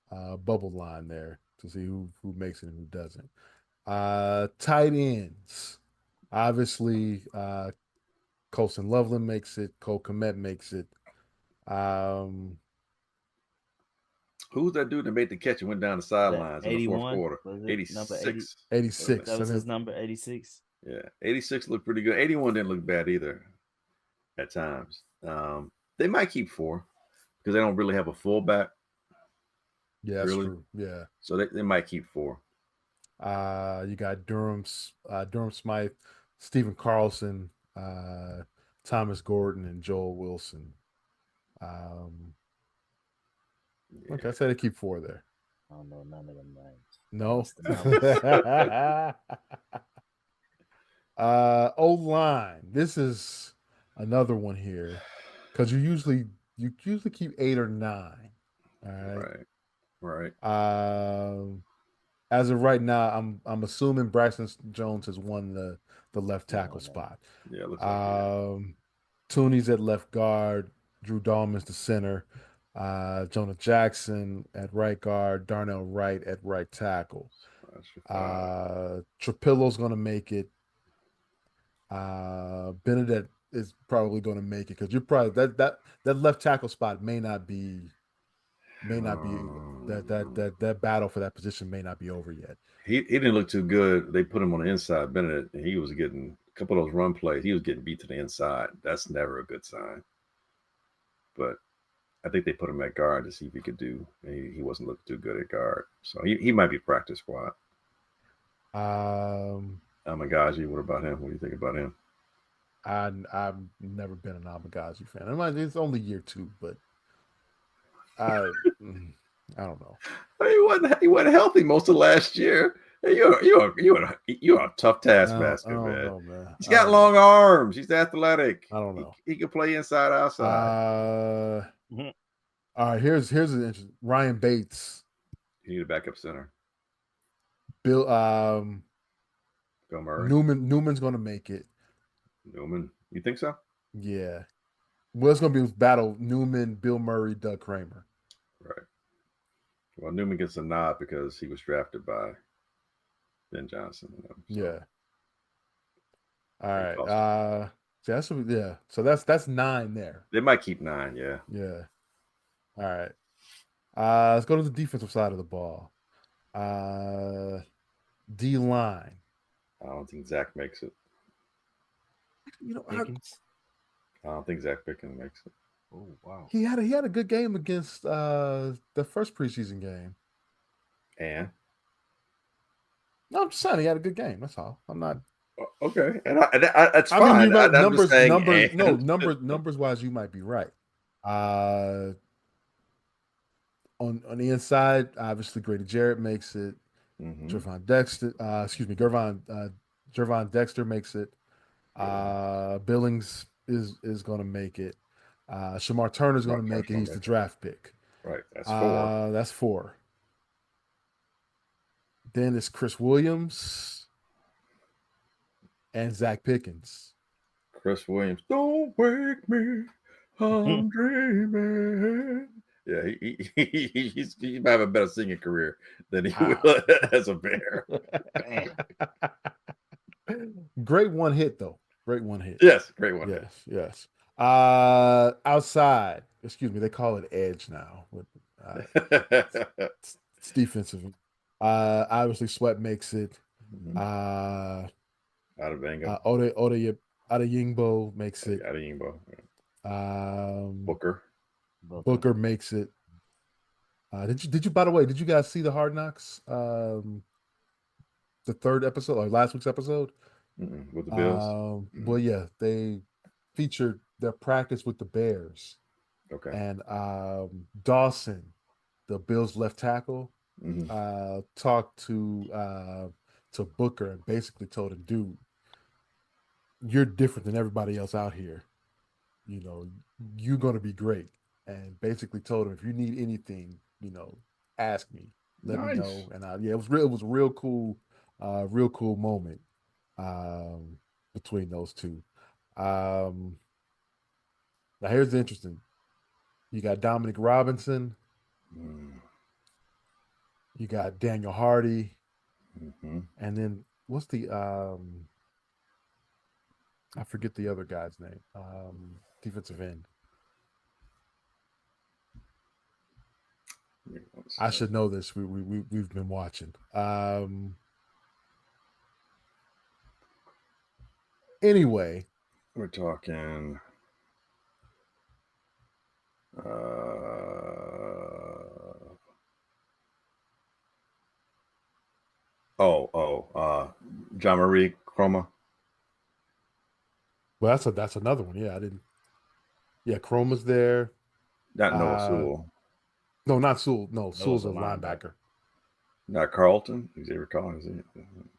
bubble line there to see who makes it and who doesn't. Tight ends. Obviously, Colson Loveland makes it. Cole Kmet makes it. Who's that dude that made the catch and went down the sidelines in the fourth quarter? 86. 86. That was his number, 86. Yeah, 86 looked pretty good. 81 didn't look bad either at times. They might keep 4 because they don't really have a fullback. Yeah, that's true. Yeah. So they might keep 4. You got Durham Smythe, Stephen Carlson, Thomas Gordon, and Joel Wilson. Okay, I say they keep 4 there. I don't know none of them names. No. What's the numbers? O-line. This is another one here because you usually keep 8 or 9. All right. Right. As of right now, I'm assuming Braxton Jones has won the left tackle spot. Yeah, looks like Tooney's at left guard, Drew Dahlman's the center, Jonah Jackson at right guard, Darnell Wright at right tackle. Trapillo's gonna make it. Benedette is probably going to make it because you're probably that left tackle spot may not be that battle for that position may not be over yet. He didn't look too good. They put him on the inside, Bennett, and he was getting a couple of those run plays. He was getting beat to the inside. That's never a good sign. But I think they put him at guard to see if he could do. He wasn't looking too good at guard, so he might be practice squad. Amagaji, what about him? What do you think about him? I've never been an Amagaji fan. I mean, it's only year 2, but I don't know. He wasn't healthy most of last year. Hey, you're a tough taskmaster, man. Know, man. He's got long arms. He's athletic. I don't know. He can play inside, outside. All right, here's an interesting Ryan Bates. You need a backup center. Bill Murray. Newman's going to make it. Newman, you think so? Yeah. Well, it's going to be a battle: Newman, Bill Murray, Doug Kramer. Right. Well, Newman gets a nod because he was drafted by Ben Johnson. So. Yeah. All right. So that's 9 there. They might keep 9. Yeah. Yeah. All right. Let's go to the defensive side of the ball. D line. I don't think Zach makes it. I don't think Zach Pickens makes it. Oh wow. He had a good game against the first preseason game. And no, I'm just saying he had a good game. That's all. I'm not okay, and that's fine. I mean, numbers wise, you might be right. On the inside, obviously, Grady Jarrett makes it. Gervon Dexter makes it. Billings is going to make it. Shamar Turner's going to make it. He's the draft pick. Right. That's 4. That's 4. Then it's Chris Williams and Zach Pickens. Chris Williams, don't wake me, I'm dreaming. Yeah, he might have a better singing career than he will as a Bear. Great one hit, though. Great one hit. Yes, great one. Yes. Outside, excuse me, they call it edge now. It's defensive. Obviously, Sweat makes it. Adeyingbo makes it. Booker makes it. Did you by the way, did you guys see the Hard Knocks? The 3rd episode or last week's episode? With the Bills? Well, yeah, they featured their practice with the Bears. Okay. And Dawson, the Bills left tackle, talked to Booker and basically told him, dude, you're different than everybody else out here. You're going to be great. And basically told him, if you need anything, ask me, let me know. And it was a real cool moment between those two. Now here's the interesting. You got Dominic Robinson. You got Daniel Hardy. And then what's the I forget the other guy's name. Defensive end. I should know this. We've been watching. Anyway, we're talking. John Marie Chroma. Well, that's another one. Yeah, I didn't. Yeah, Chroma's there. Not Noah Sewell. No, not Sewell. No, Sewell's Noah's a a linebacker. linebacker. Not Carlton. Xavier Carlton, is it?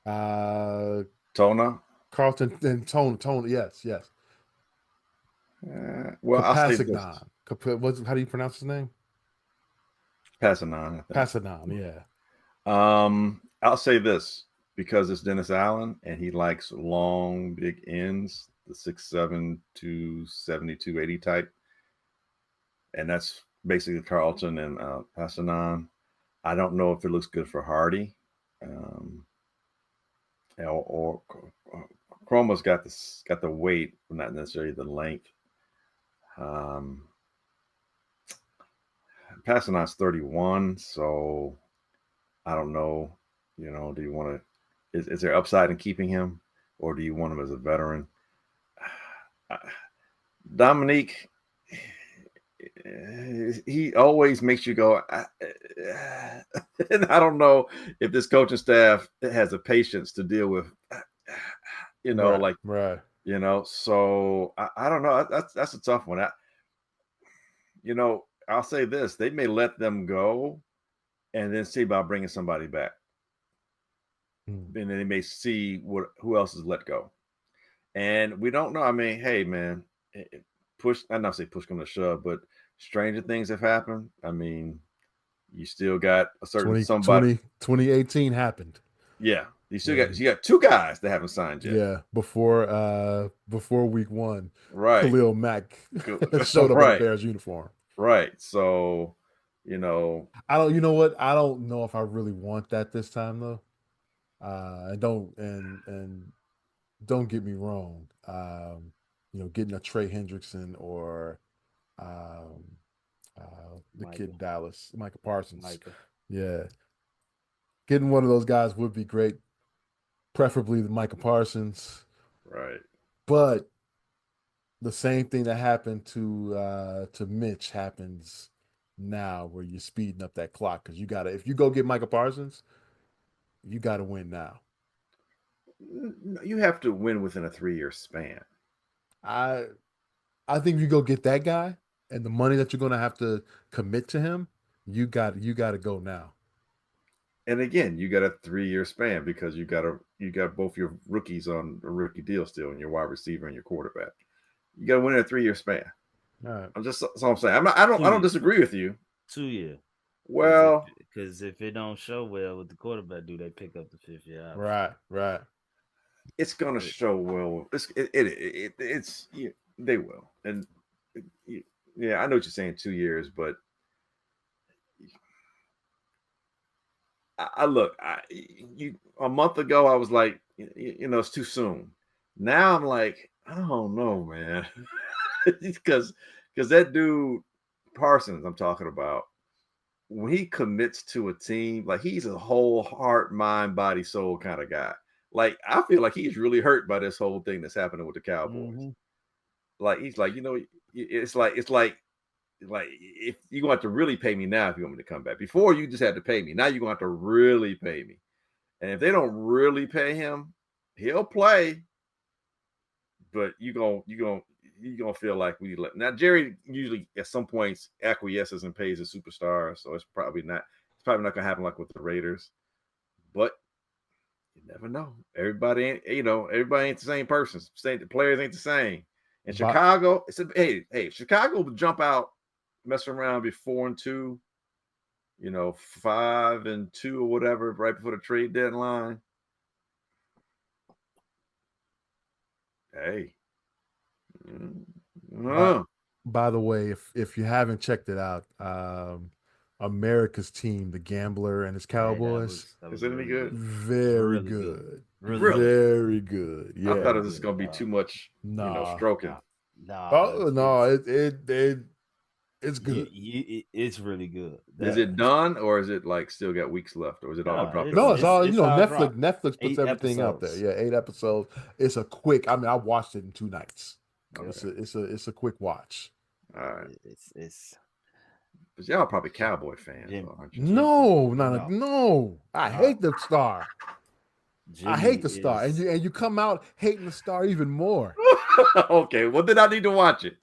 Uh, Tona. Carlton and Tone. Yes. Well, I'll say this. Capasignon. How do you pronounce his name? Passing on, I think. Pasadena, yeah. I'll say this because it's Dennis Allen and he likes long, big ends, the 6'7" to 72, 80 type. And that's basically Carlton and Passanon. I don't know if it looks good for Hardy. Or Chroma's got the weight, but not necessarily the length. Passanon's 31, so I don't know. Do you want to? Is there upside in keeping him, or do you want him as a veteran? Dominique, he always makes you go. And I don't know if this coaching staff has the patience to deal with. Right. So I don't know. That's a tough one. I'll say this: they may let them go, and then see about bringing somebody back. And then they may see who else is let go, and we don't know. I mean, hey, man, I'm not saying push come to shove, but stranger things have happened. I mean, you still got a certain somebody. 2018 happened. Yeah, you got two guys that haven't signed yet. Yeah, before week 1, right? Khalil Mack showed up in a Bears uniform. Right. So, I don't. You know what? I don't know if I really want that this time though. And don't get me wrong. Getting a Trey Hendrickson or the kid in Dallas, Micah Parsons. Yeah, getting one of those guys would be great. Preferably the Micah Parsons. Right. But the same thing that happened to Mitch happens now, where you're speeding up that clock because if you go get Micah Parsons, you gotta win now. You have to win within a 3-year span. I think if you go get that guy and the money that you're gonna have to commit to him, you got to go now. And again, you got a 3-year span because you got both your rookies on a rookie deal still, and your wide receiver and your quarterback. You got to win in a 3-year span. All right. That's all I'm saying. I don't disagree with you. 2 year. Well, because if it don't show well with the quarterback, do they pick up the 5th year option? Right. It's gonna show well. They will, and yeah, I know what you're saying. 2 years, but a month ago I was like, it's too soon. Now I'm like, I don't know, man, because that dude Parsons I'm talking about, when he commits to a team, like he's a whole heart, mind, body, soul kind of guy. Like I feel like he's really hurt by this whole thing that's happening with the Cowboys. Mm-hmm. Like he's like, it's like if you're going to have to really pay me now if you want me to come back. Before you just had to pay me. Now you're going to have to really pay me. And if they don't really pay him, he'll play. But you're gonna feel like we let now. Jerry usually at some points acquiesces and pays a superstar, so it's probably not gonna happen like with the Raiders. But you never know. Everybody ain't the same person. The players ain't the same. In Chicago, Chicago would jump out, mess around, be 4-2, 5-2 or whatever, right before the trade deadline. Hey. By the way, if you haven't checked it out, America's Team, the Gambler and his Cowboys. Is it any good? Very good. Really? Very good. Yeah. I thought it was going to be too much, stroking. No, it's good. It's really good. Is it done, or is it like still got weeks left, or is it all dropped? No, it's all Netflix. Netflix puts everything out there. Yeah, 8 episodes. It's a quick. I mean, I watched it in 2 nights. Okay. It's a quick watch. All right. It's. But y'all are probably Cowboy fans, though, aren't you? No. I hate the Star. I Jimmy hate the Star, and is you come out hating the Star even more. Okay, well then I need to watch it.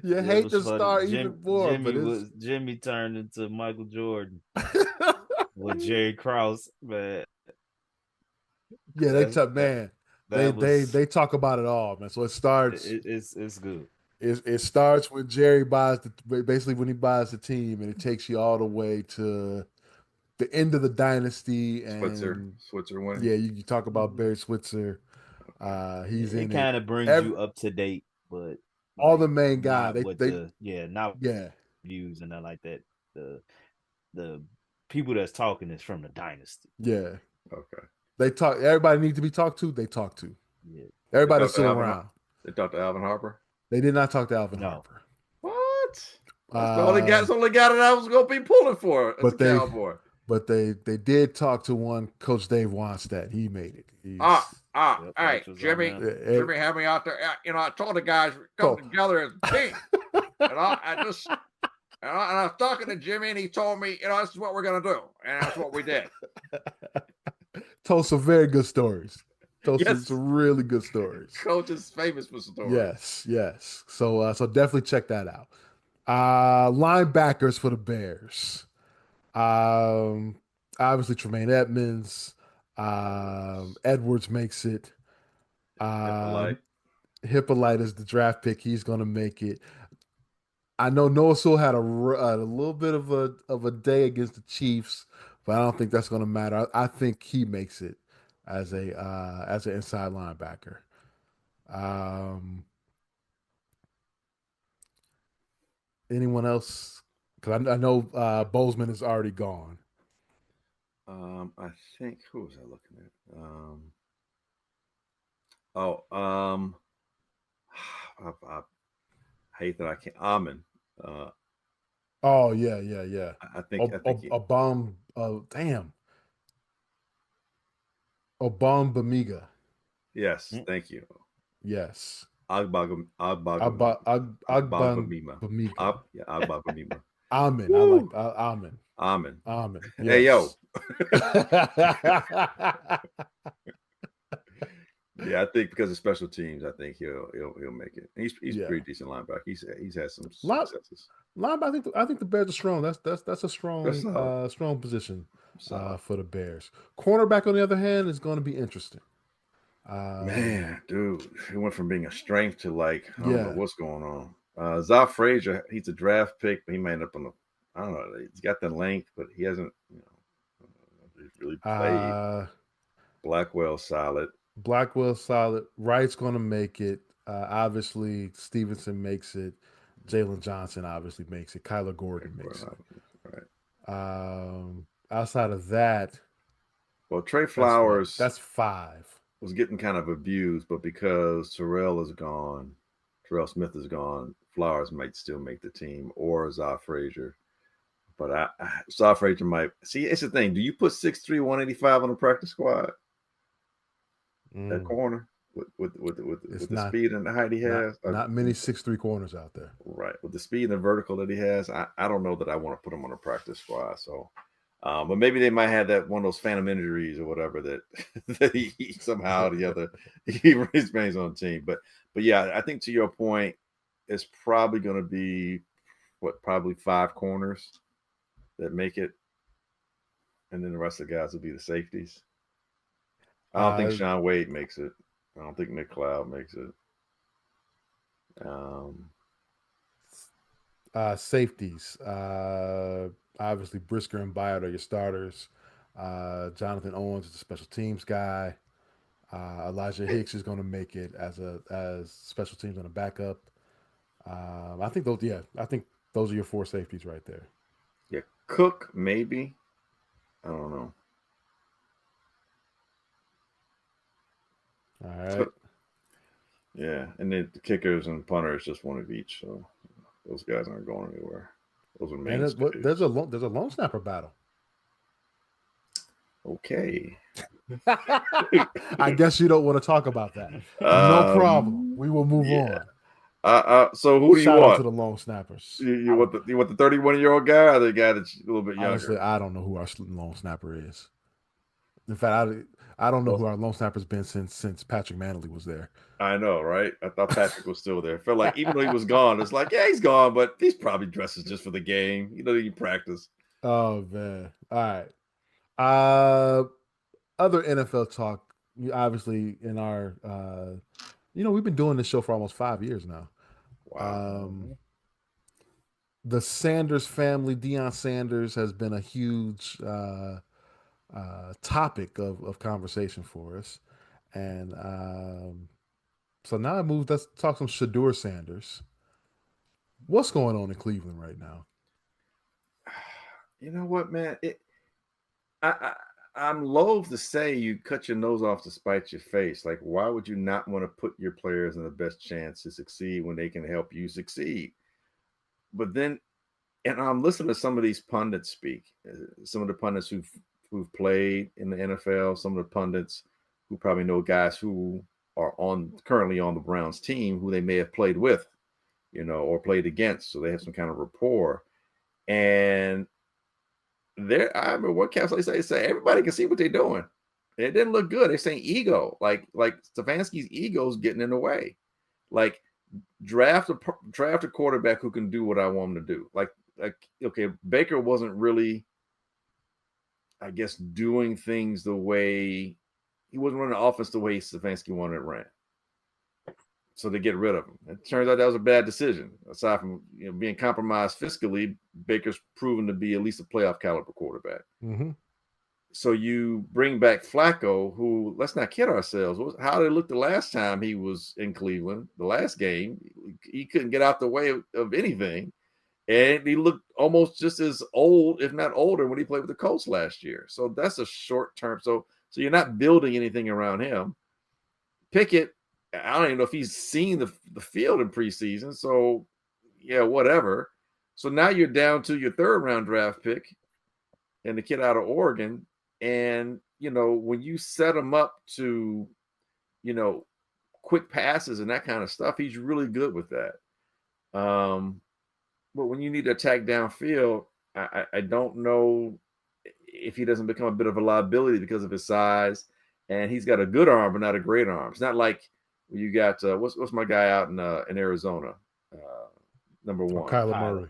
You it hate was the funny. Star even more, but it's Jimmy turned into Michael Jordan with Jerry Krause, man. yeah, they That's took that man. that was They talk about it all, man. So it starts. it's good. It starts when Jerry buys basically when he buys the team, and it takes you all the way to the end of the dynasty. And Switzer winning. yeah, you talk about Mhm. Barry Switzer. He's It in it. kind of brings you up to date, but All the like main guys. not with not Yeah, views and not like that. The people that's talking is from the dynasty. yeah. Okay. They talk. Everybody needs to be talked to. They talk to. Yeah. They Everybody talked to still Alvin. around. They talked to Alvin Harper. They did not talk to Alvin No. Harper. What? That's the only guy. Uh, That's the only guy that I was gonna be pulling for as a but they Cowboy. but they did talk to one Coach Dave Wannstedt. He made it. Yep, Hey, Coach was on Jimmy, there. Jimmy, have me out there. I told the guys come together as a team. I just, and I was talking to Jimmy, and he told me, this is what we're gonna do, and that's what we did. Told some very good stories. Told Yes. some really good stories. Coach is famous for stories. Yes. So definitely check that out. Linebackers for the Bears. Obviously Tremaine Edmonds. Edwards makes it. Hippolyte is the draft pick. He's going to make it. I know Noah Sewell had a little bit of a day against the Chiefs, but I don't think that's going to matter. I think he makes it as an inside linebacker. Anyone else? Because I know Bozeman is already gone. I think who was I looking at? I hate that I can't. Amen. Oh yeah. I think A bomb. Damn. Obam Bamiga. Yes, thank you. Yes. Agbagba Agban Bamima. Bamiga. Agbagba Amen. I like Amen. Amen. Amen. Yes. Hey yo. Yeah, I think because of special teams, I think he'll make it. He's pretty decent linebacker. He's had some successes. Linebacker, I think the Bears are strong. That's a strong strong position for the Bears. Cornerback, on the other hand, is going to be interesting. Man, dude, he went from being a strength to I don't know what's going on. Zach Frazier, he's a draft pick, but he might end up on the. I don't know. He's got the length, but he hasn't. Really played. Blackwell solid. Wright's going to make it. Obviously, Stevenson makes it. Jalen Johnson obviously makes it. Kyler Gordon makes it. Right. Outside of that, well, Trey Flowers. That's 5. Was getting kind of abused, but because Terrell Smith is gone, Flowers might still make the team, or Zah Frazier. But Zah Frazier might see. It's the thing. Do you put 6'3", 185 on the practice squad? That corner with the speed and the height he has. Not many 6'3" corners out there. Right, with the speed and the vertical that he has, I don't know that I want to put him on a practice squad. So. But maybe they might have that one of those phantom injuries or whatever that he somehow or the other he remains on the team. But yeah, I think to your point, it's probably going to be probably 5 corners that make it, and then the rest of the guys will be the safeties. I don't think Sean Wade makes it. I don't think Nick Cloud makes it. Safeties. Obviously, Brisker and Byard are your starters. Jonathan Owens is a special teams guy. Elijah Hicks is going to make it as special teams on a backup. I think those. Yeah, I think those are your 4 safeties right there. Yeah, Cook maybe. I don't know. All right. Yeah, and then the kickers and punters just one of each. So those guys aren't going anywhere. Those are main. There's a long snapper battle. Okay. I guess you don't want to talk about that. No problem. We will move on. So who do you want? Shout out to the long snappers. You want the 31-year-old guy or the guy that's a little bit younger? Honestly, I don't know who our long snapper is. In fact, I don't know who our long snapper's been since Patrick Manley was there. I know, right? I thought Patrick was still there. Felt like even though he was gone, it's like, yeah, he's gone, but he's probably dresses just for the game. You practice. Oh man! All right. Uh, other NFL talk. Obviously, in our we've been doing this show for almost 5 years now. Wow. The Sanders family, Deion Sanders, has been a huge topic of conversation for us, and so now I moved. Let's talk some Shedeur Sanders. What's going on in Cleveland right now? You know what, man? I'm loath to say you cut your nose off to spite your face. Like, why would you not want to put your players in the best chance to succeed when they can help you succeed? But then, and I'm listening to some of these pundits speak. Some of the pundits who've played in the NFL. Some of the pundits who probably know guys who are currently on the Browns team who they may have played with, or played against. So they have some kind of rapport. And I remember what Caps say everybody can see what they're doing. It didn't look good. They're saying ego, like Stefanski's ego is getting in the way. Like draft a quarterback who can do what I want him to do. Like okay, Baker wasn't really, I guess, doing things the way he wasn't running the offense the way Stefanski wanted it ran. So they get rid of him. It turns out that was a bad decision. Aside from being compromised fiscally, Baker's proven to be at least a playoff caliber quarterback. Mm-hmm. So you bring back Flacco, who, let's not kid ourselves, how did it look the last time he was in Cleveland? The last game, he couldn't get out the way of anything. And he looked almost just as old, if not older, when he played with the Colts last year. So that's a short term. So you're not building anything around him. Pickett, I don't even know if he's seen the field in preseason. So, yeah, whatever. So now you're down to your third round draft pick and the kid out of Oregon. And, when you set him up to, quick passes and that kind of stuff, he's really good with that. But when you need to attack downfield, I don't know if he doesn't become a bit of a liability because of his size. And he's got a good arm, but not a great arm. It's not like you got what's my guy out in Arizona, number one, Kyler Murray.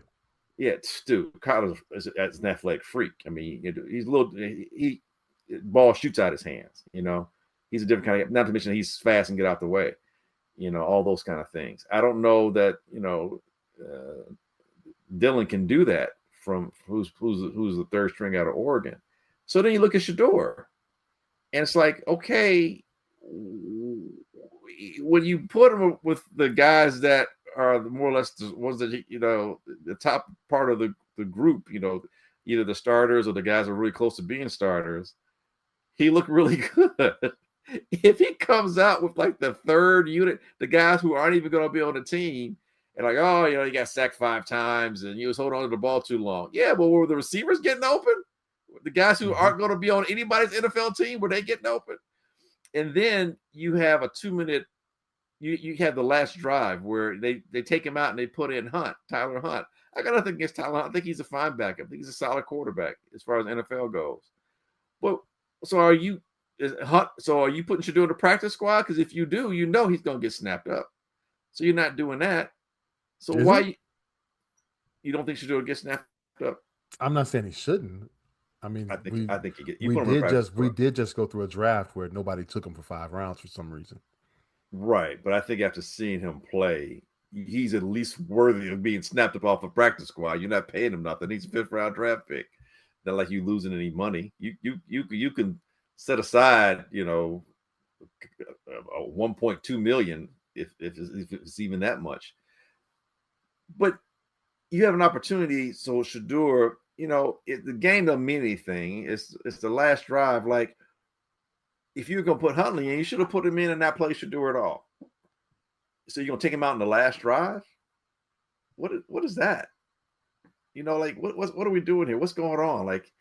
Yeah, Stu. Kyler's an athletic freak. I mean, he's a little. He ball shoots out his hands. He's a different kind of. Not to mention he's fast and get out the way. All those kind of things. I don't know that Dylan can do that from who's the third string out of Oregon. So then you look at Shedeur, and it's like, okay, when you put him with the guys that are more or less the ones that the top part of the group, either the starters or the guys who are really close to being starters, he looked really good. If he comes out with like the third unit, the guys who aren't even going to be on the team, and like, oh, you got sacked 5 times and you was holding on to the ball too long. Yeah, but were the receivers getting open? The guys who aren't going to be on anybody's NFL team, were they getting open? And then you have a 2-minute, you have the last drive where they take him out and they put in Tyler Hunt. I got nothing against Tyler Hunt. I think he's a fine backup. I think he's a solid quarterback as far as NFL goes. But so are you putting Shedeur in the practice squad? Because if you do, he's going to get snapped up. So you're not doing that. So why you don't think Shedeur gets snapped up? I'm not saying he shouldn't. I mean, I think we did just go through a draft where nobody took him for 5 rounds for some reason. Right, but I think after seeing him play, he's at least worthy of being snapped up off a practice squad. You're not paying him nothing. He's a 5th round draft pick. Not like you losing any money. You can set aside, $1.2 million if it's even that much. But you have an opportunity. So Shedeur, the game doesn't mean anything. It's the last drive. Like, if you're gonna put Huntley in, you should have put him in and not play Shedeur at all. So you're gonna take him out in the last drive? What is that? Like what are we doing here? What's going on? Like,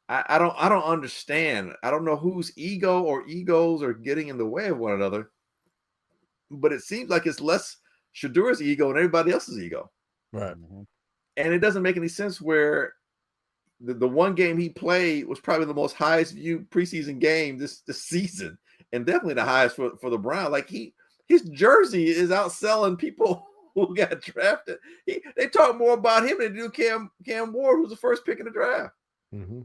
I don't understand. I don't know whose ego or egos are getting in the way of one another. But it seems like it's less Shedeur's ego and everybody else's ego. Right. And it doesn't make any sense where the one game he played was probably the most highest viewed preseason game this season, and definitely the highest for the Browns. Like his jersey is outselling people who got drafted. They talk more about him than they do Cam Ward, who's the first pick in the draft. Mm-hmm.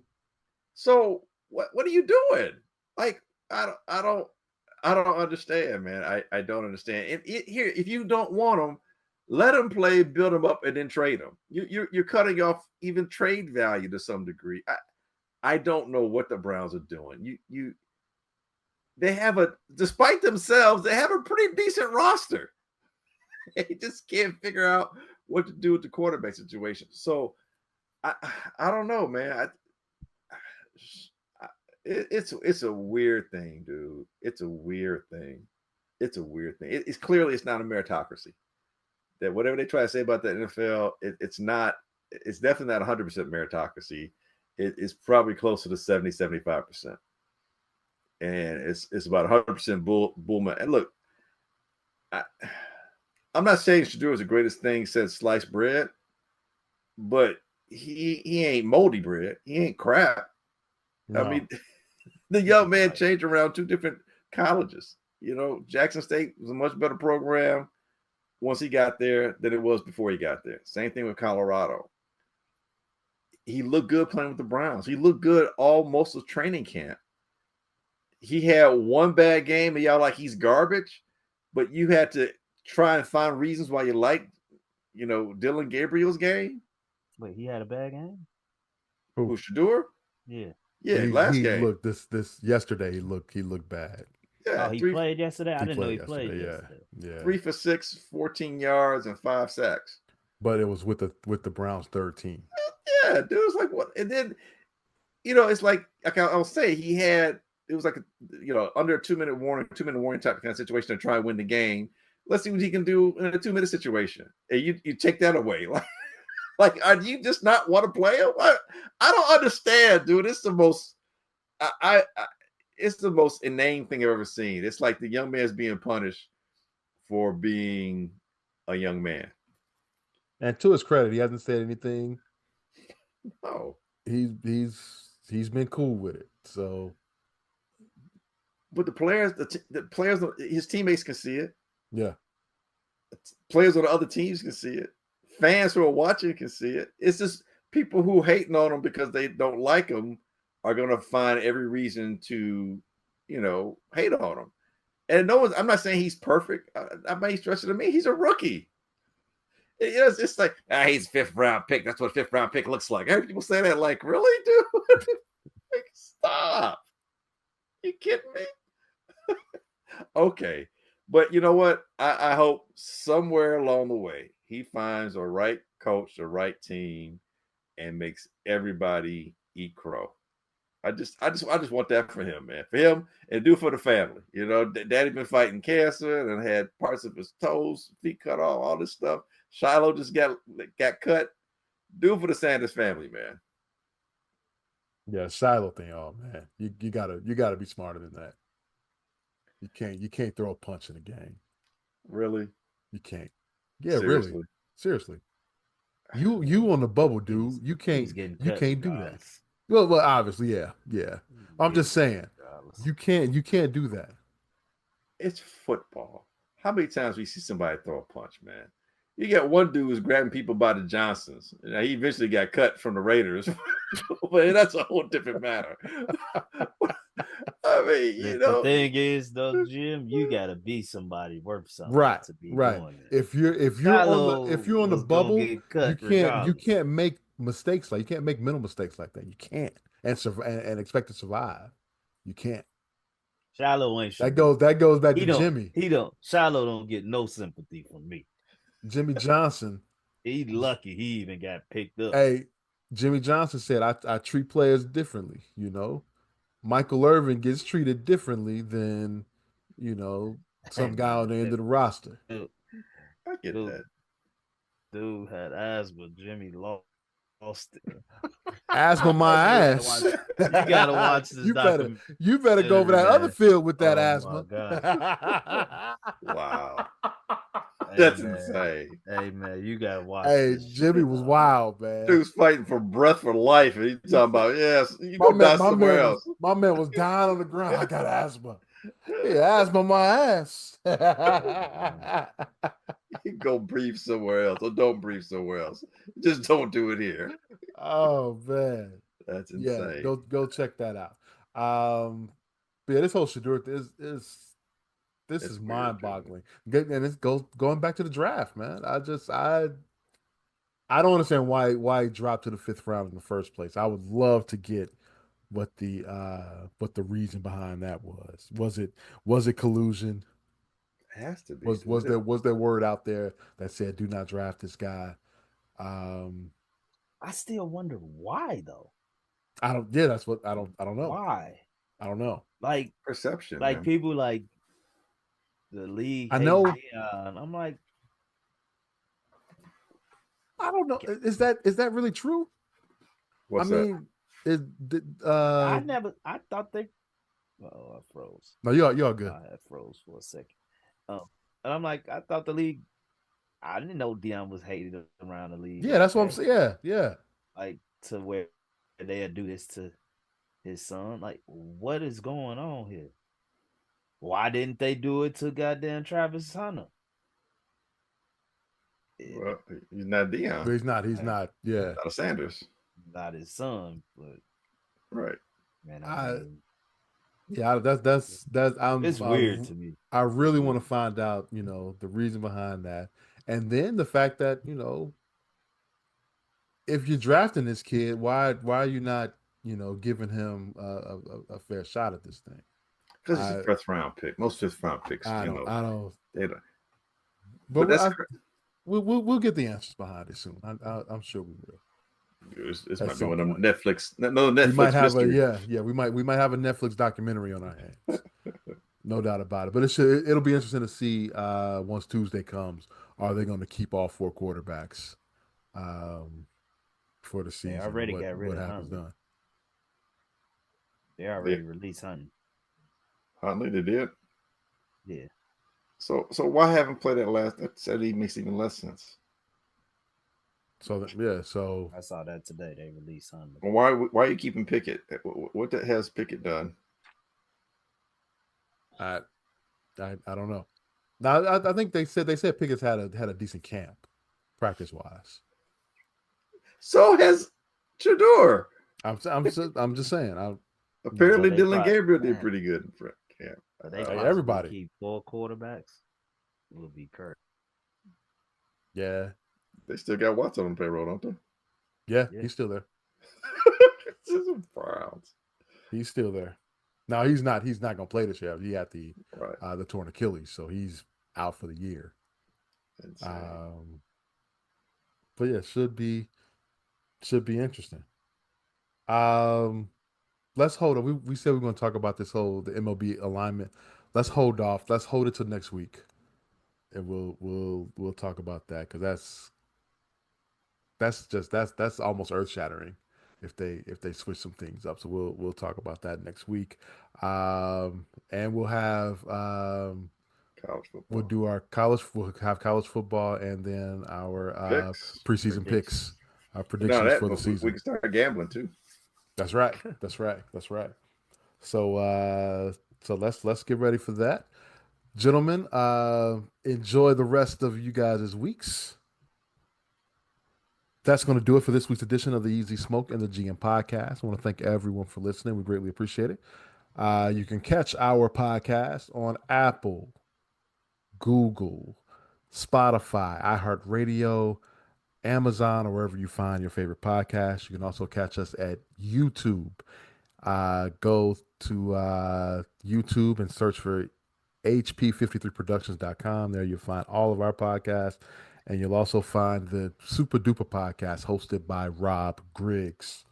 So what are you doing? Like I don't understand, man. I don't understand. Here, if you don't want him, let him play, build him up, and then trade him. You're cutting off even trade value to some degree. I don't know what the Browns are doing. They have despite themselves, they have a pretty decent roster. They just can't figure out what to do with the quarterback situation. So I don't know, man. It's a weird thing, dude. It's a weird thing. It's clearly it's not a meritocracy. That whatever they try to say about the NFL, it's not. It's definitely not 100% meritocracy. It's probably closer to 70-75%, and it's about 100% bull. And look, I'm not saying Shedeur is the greatest thing since sliced bread, but he ain't moldy bread. He ain't crap. No. I mean, the young man changed around 2 different colleges. Jackson State was a much better program once he got there than it was before he got there. Same thing with Colorado. He looked good playing with the Browns. He looked good most of training camp. He had one bad game and y'all like he's garbage, but you had to try and find reasons why you liked, Dylan Gabriel's game. Wait, he had a bad game? Who, Shedeur? Yeah. Yeah, last game. Looked this yesterday. He looked bad. Yeah, he played yesterday. I didn't know he played yesterday. Yeah. 3 for 6, 14 yards, and 5 sacks. But it was with the Browns' third team. Yeah, dude, it was like what? And then, it's like I'll say it was like under a 2-minute warning type kind of situation to try and win the game. Let's see what he can do in a 2-minute situation. And you take that away, like, are you just not want to play him? I don't understand, dude. It's the most it's the most inane thing I've ever seen. It's like the young man's being punished for being a young man. And to his credit, he hasn't said anything. No, he's been cool with it. So, but the players, his teammates can see it. Yeah, players on the other teams can see it. Fans who are watching can see it. It's just people who hating on him because they don't like him are going to find every reason to, hate on him. And I'm not saying he's perfect. I may stretch it to me. He's a rookie. It's like, he's 5th round pick. That's what a 5th round pick looks like. I heard people say that, like, really, dude? Like, stop. You kidding me? Okay. But you know what? I hope somewhere along the way he finds the right coach, the right team, and makes everybody eat crow. I just want that for him, man. For him and do it for the family. Daddy been fighting cancer and had parts of his toes, feet cut off, all this stuff. Shiloh just got cut. Do it for the Sanders family, man. Yeah, Shiloh thing. Oh man, you gotta be smarter than that. You can't throw a punch in a game. Really? You can't. Yeah, seriously. Really. Seriously. You on the bubble, dude. You can't do that. Well, obviously, yeah. I'm just saying, you can't do that. It's football. How many times we see somebody throw a punch, man? You got one dude who's grabbing people by the Johnsons. He eventually got cut from the Raiders, but that's a whole different matter. I mean, the thing is, though, Jim, you got to be somebody worth something, right? To be right. Doing it. If you're on the bubble, you can't make mistakes you can't make mental mistakes like that. You can't and expect to survive. You can't. Shiloh ain't sure. That goes back to Jimmy. Shiloh don't get no sympathy from me. Jimmy Johnson. He's lucky he even got picked up. Hey, Jimmy Johnson said, I treat players differently, Michael Irvin gets treated differently than, some guy on the end of the roster. I get that. Dude had asthma. Jimmy lost it. Asthma my ass. You gotta watch this documentary. You better go over that other field with that asthma. Wow. That's man. insane. Hey man, you gotta watch Hey, this. Jimmy was wild, man. Dude's fighting for breath for life, and he's talking about, yes, you My go die man, my somewhere man, else. my man was dying on the ground. I got asthma. Yeah, asthma my ass. You go breathe somewhere else, or don't breathe somewhere else. Just don't do it here. Oh man. That's Yeah, insane. go check that out. But yeah, this whole Shedeur is this It's is weird, mind boggling. And it's going back to the draft, man. I don't understand why he dropped to the fifth round in the first place. I would love to get what the reason behind that was. Was it collusion? It has to be. Was there word out there that said do not draft this guy? I still wonder why though. I don't. Yeah, that's what I don't know. Why? I don't know. Like Perception, like man. people like the league. I hate know. Deion. I'm like, I don't know. Is that really true? What's I mean, it, I thought they. Oh, I froze. no, you're good. I froze for a second. And I'm like, I thought the league. I didn't know Deion was hated around the league. Yeah, like that's what I'm that. saying. Yeah. Like to where they'd do this to his son. Like, what is going on here? Why didn't they do it to goddamn Travis Hunter? Well, he's not Dion. But he's not. Yeah. Not a Sanders. Not his son, but Right. man, Yeah, that's it's weird to me. I really want to find out, the reason behind that. And then the fact that, if you're drafting this kid, why are you not, giving him a fair shot at this thing? Because it's a fifth round pick. Most fifth round picks, I don't. They don't. But we'll get the answers behind it soon. I'm sure we will. This might be one of them Netflix. No, Netflix. We might have mystery. we might have a Netflix documentary on our hands. No doubt about it. But it'll be interesting to see once Tuesday comes. Are they going to keep all four quarterbacks for the season? They already got rid what of happens Huntley. done? They already released Huntley. Huntley, they did. Yeah. So why haven't played that last? That said he makes even less sense. So I saw that today. They released Huntley. Well, why are you keeping Pickett? What the hell's Pickett done? I don't know. Now I think they said Pickett's had a decent camp, practice wise. So has Shedeur. I'm just saying. Apparently, Dylan Gabriel did pretty good in front camp. Everybody keep 4 quarterbacks. It would be Kurt. Yeah. They still got Watson on payroll, don't they? Yeah, he's still there. This is Browns. He's still there. No, he's not. He's not going to play this year. He had the torn Achilles, so he's out for the year. But yeah, should be interesting. Let's hold on. We said we're going to talk about the MLB alignment. Let's hold off. Let's hold it till next week, and we'll talk about that because that's almost earth shattering if they switch some things up. So we'll talk about that next week, and we'll have college football. We'll have college football and then our preseason picks, our predictions for the season. We can start gambling too. That's right. So let's get ready for that, gentlemen. Enjoy the rest of you guys' weeks. That's going to do it for this week's edition of the Easy Smoke and the GM podcast. I want to thank everyone for listening. We greatly appreciate it. You can catch our podcast on Apple, Google, Spotify, iHeartRadio, Amazon, or wherever you find your favorite podcast. You can also catch us at YouTube. Go to YouTube and search for hp53productions.com. There you'll find all of our podcasts. And you'll also find the Super Duper podcast hosted by Rob Griggs.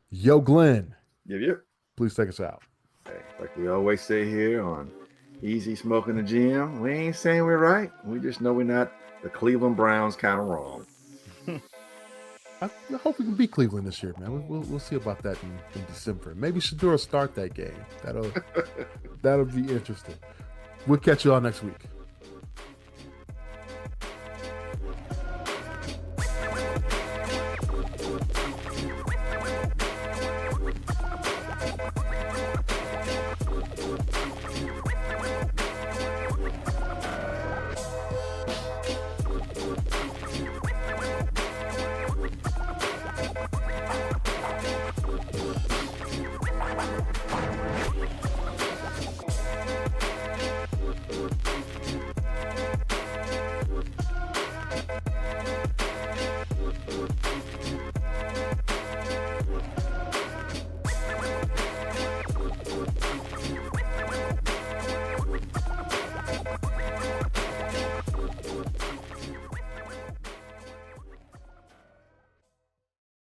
Yo, Glenn. Yep. Please take us out. Hey, like we always say here on Easy Smoking the GM, we ain't saying we're right. We just know we're not the Cleveland Browns kind of wrong. I hope we can beat Cleveland this year, man. We'll see about that in December. Maybe Shedeur will start that game. That'll be interesting. We'll catch you all next week.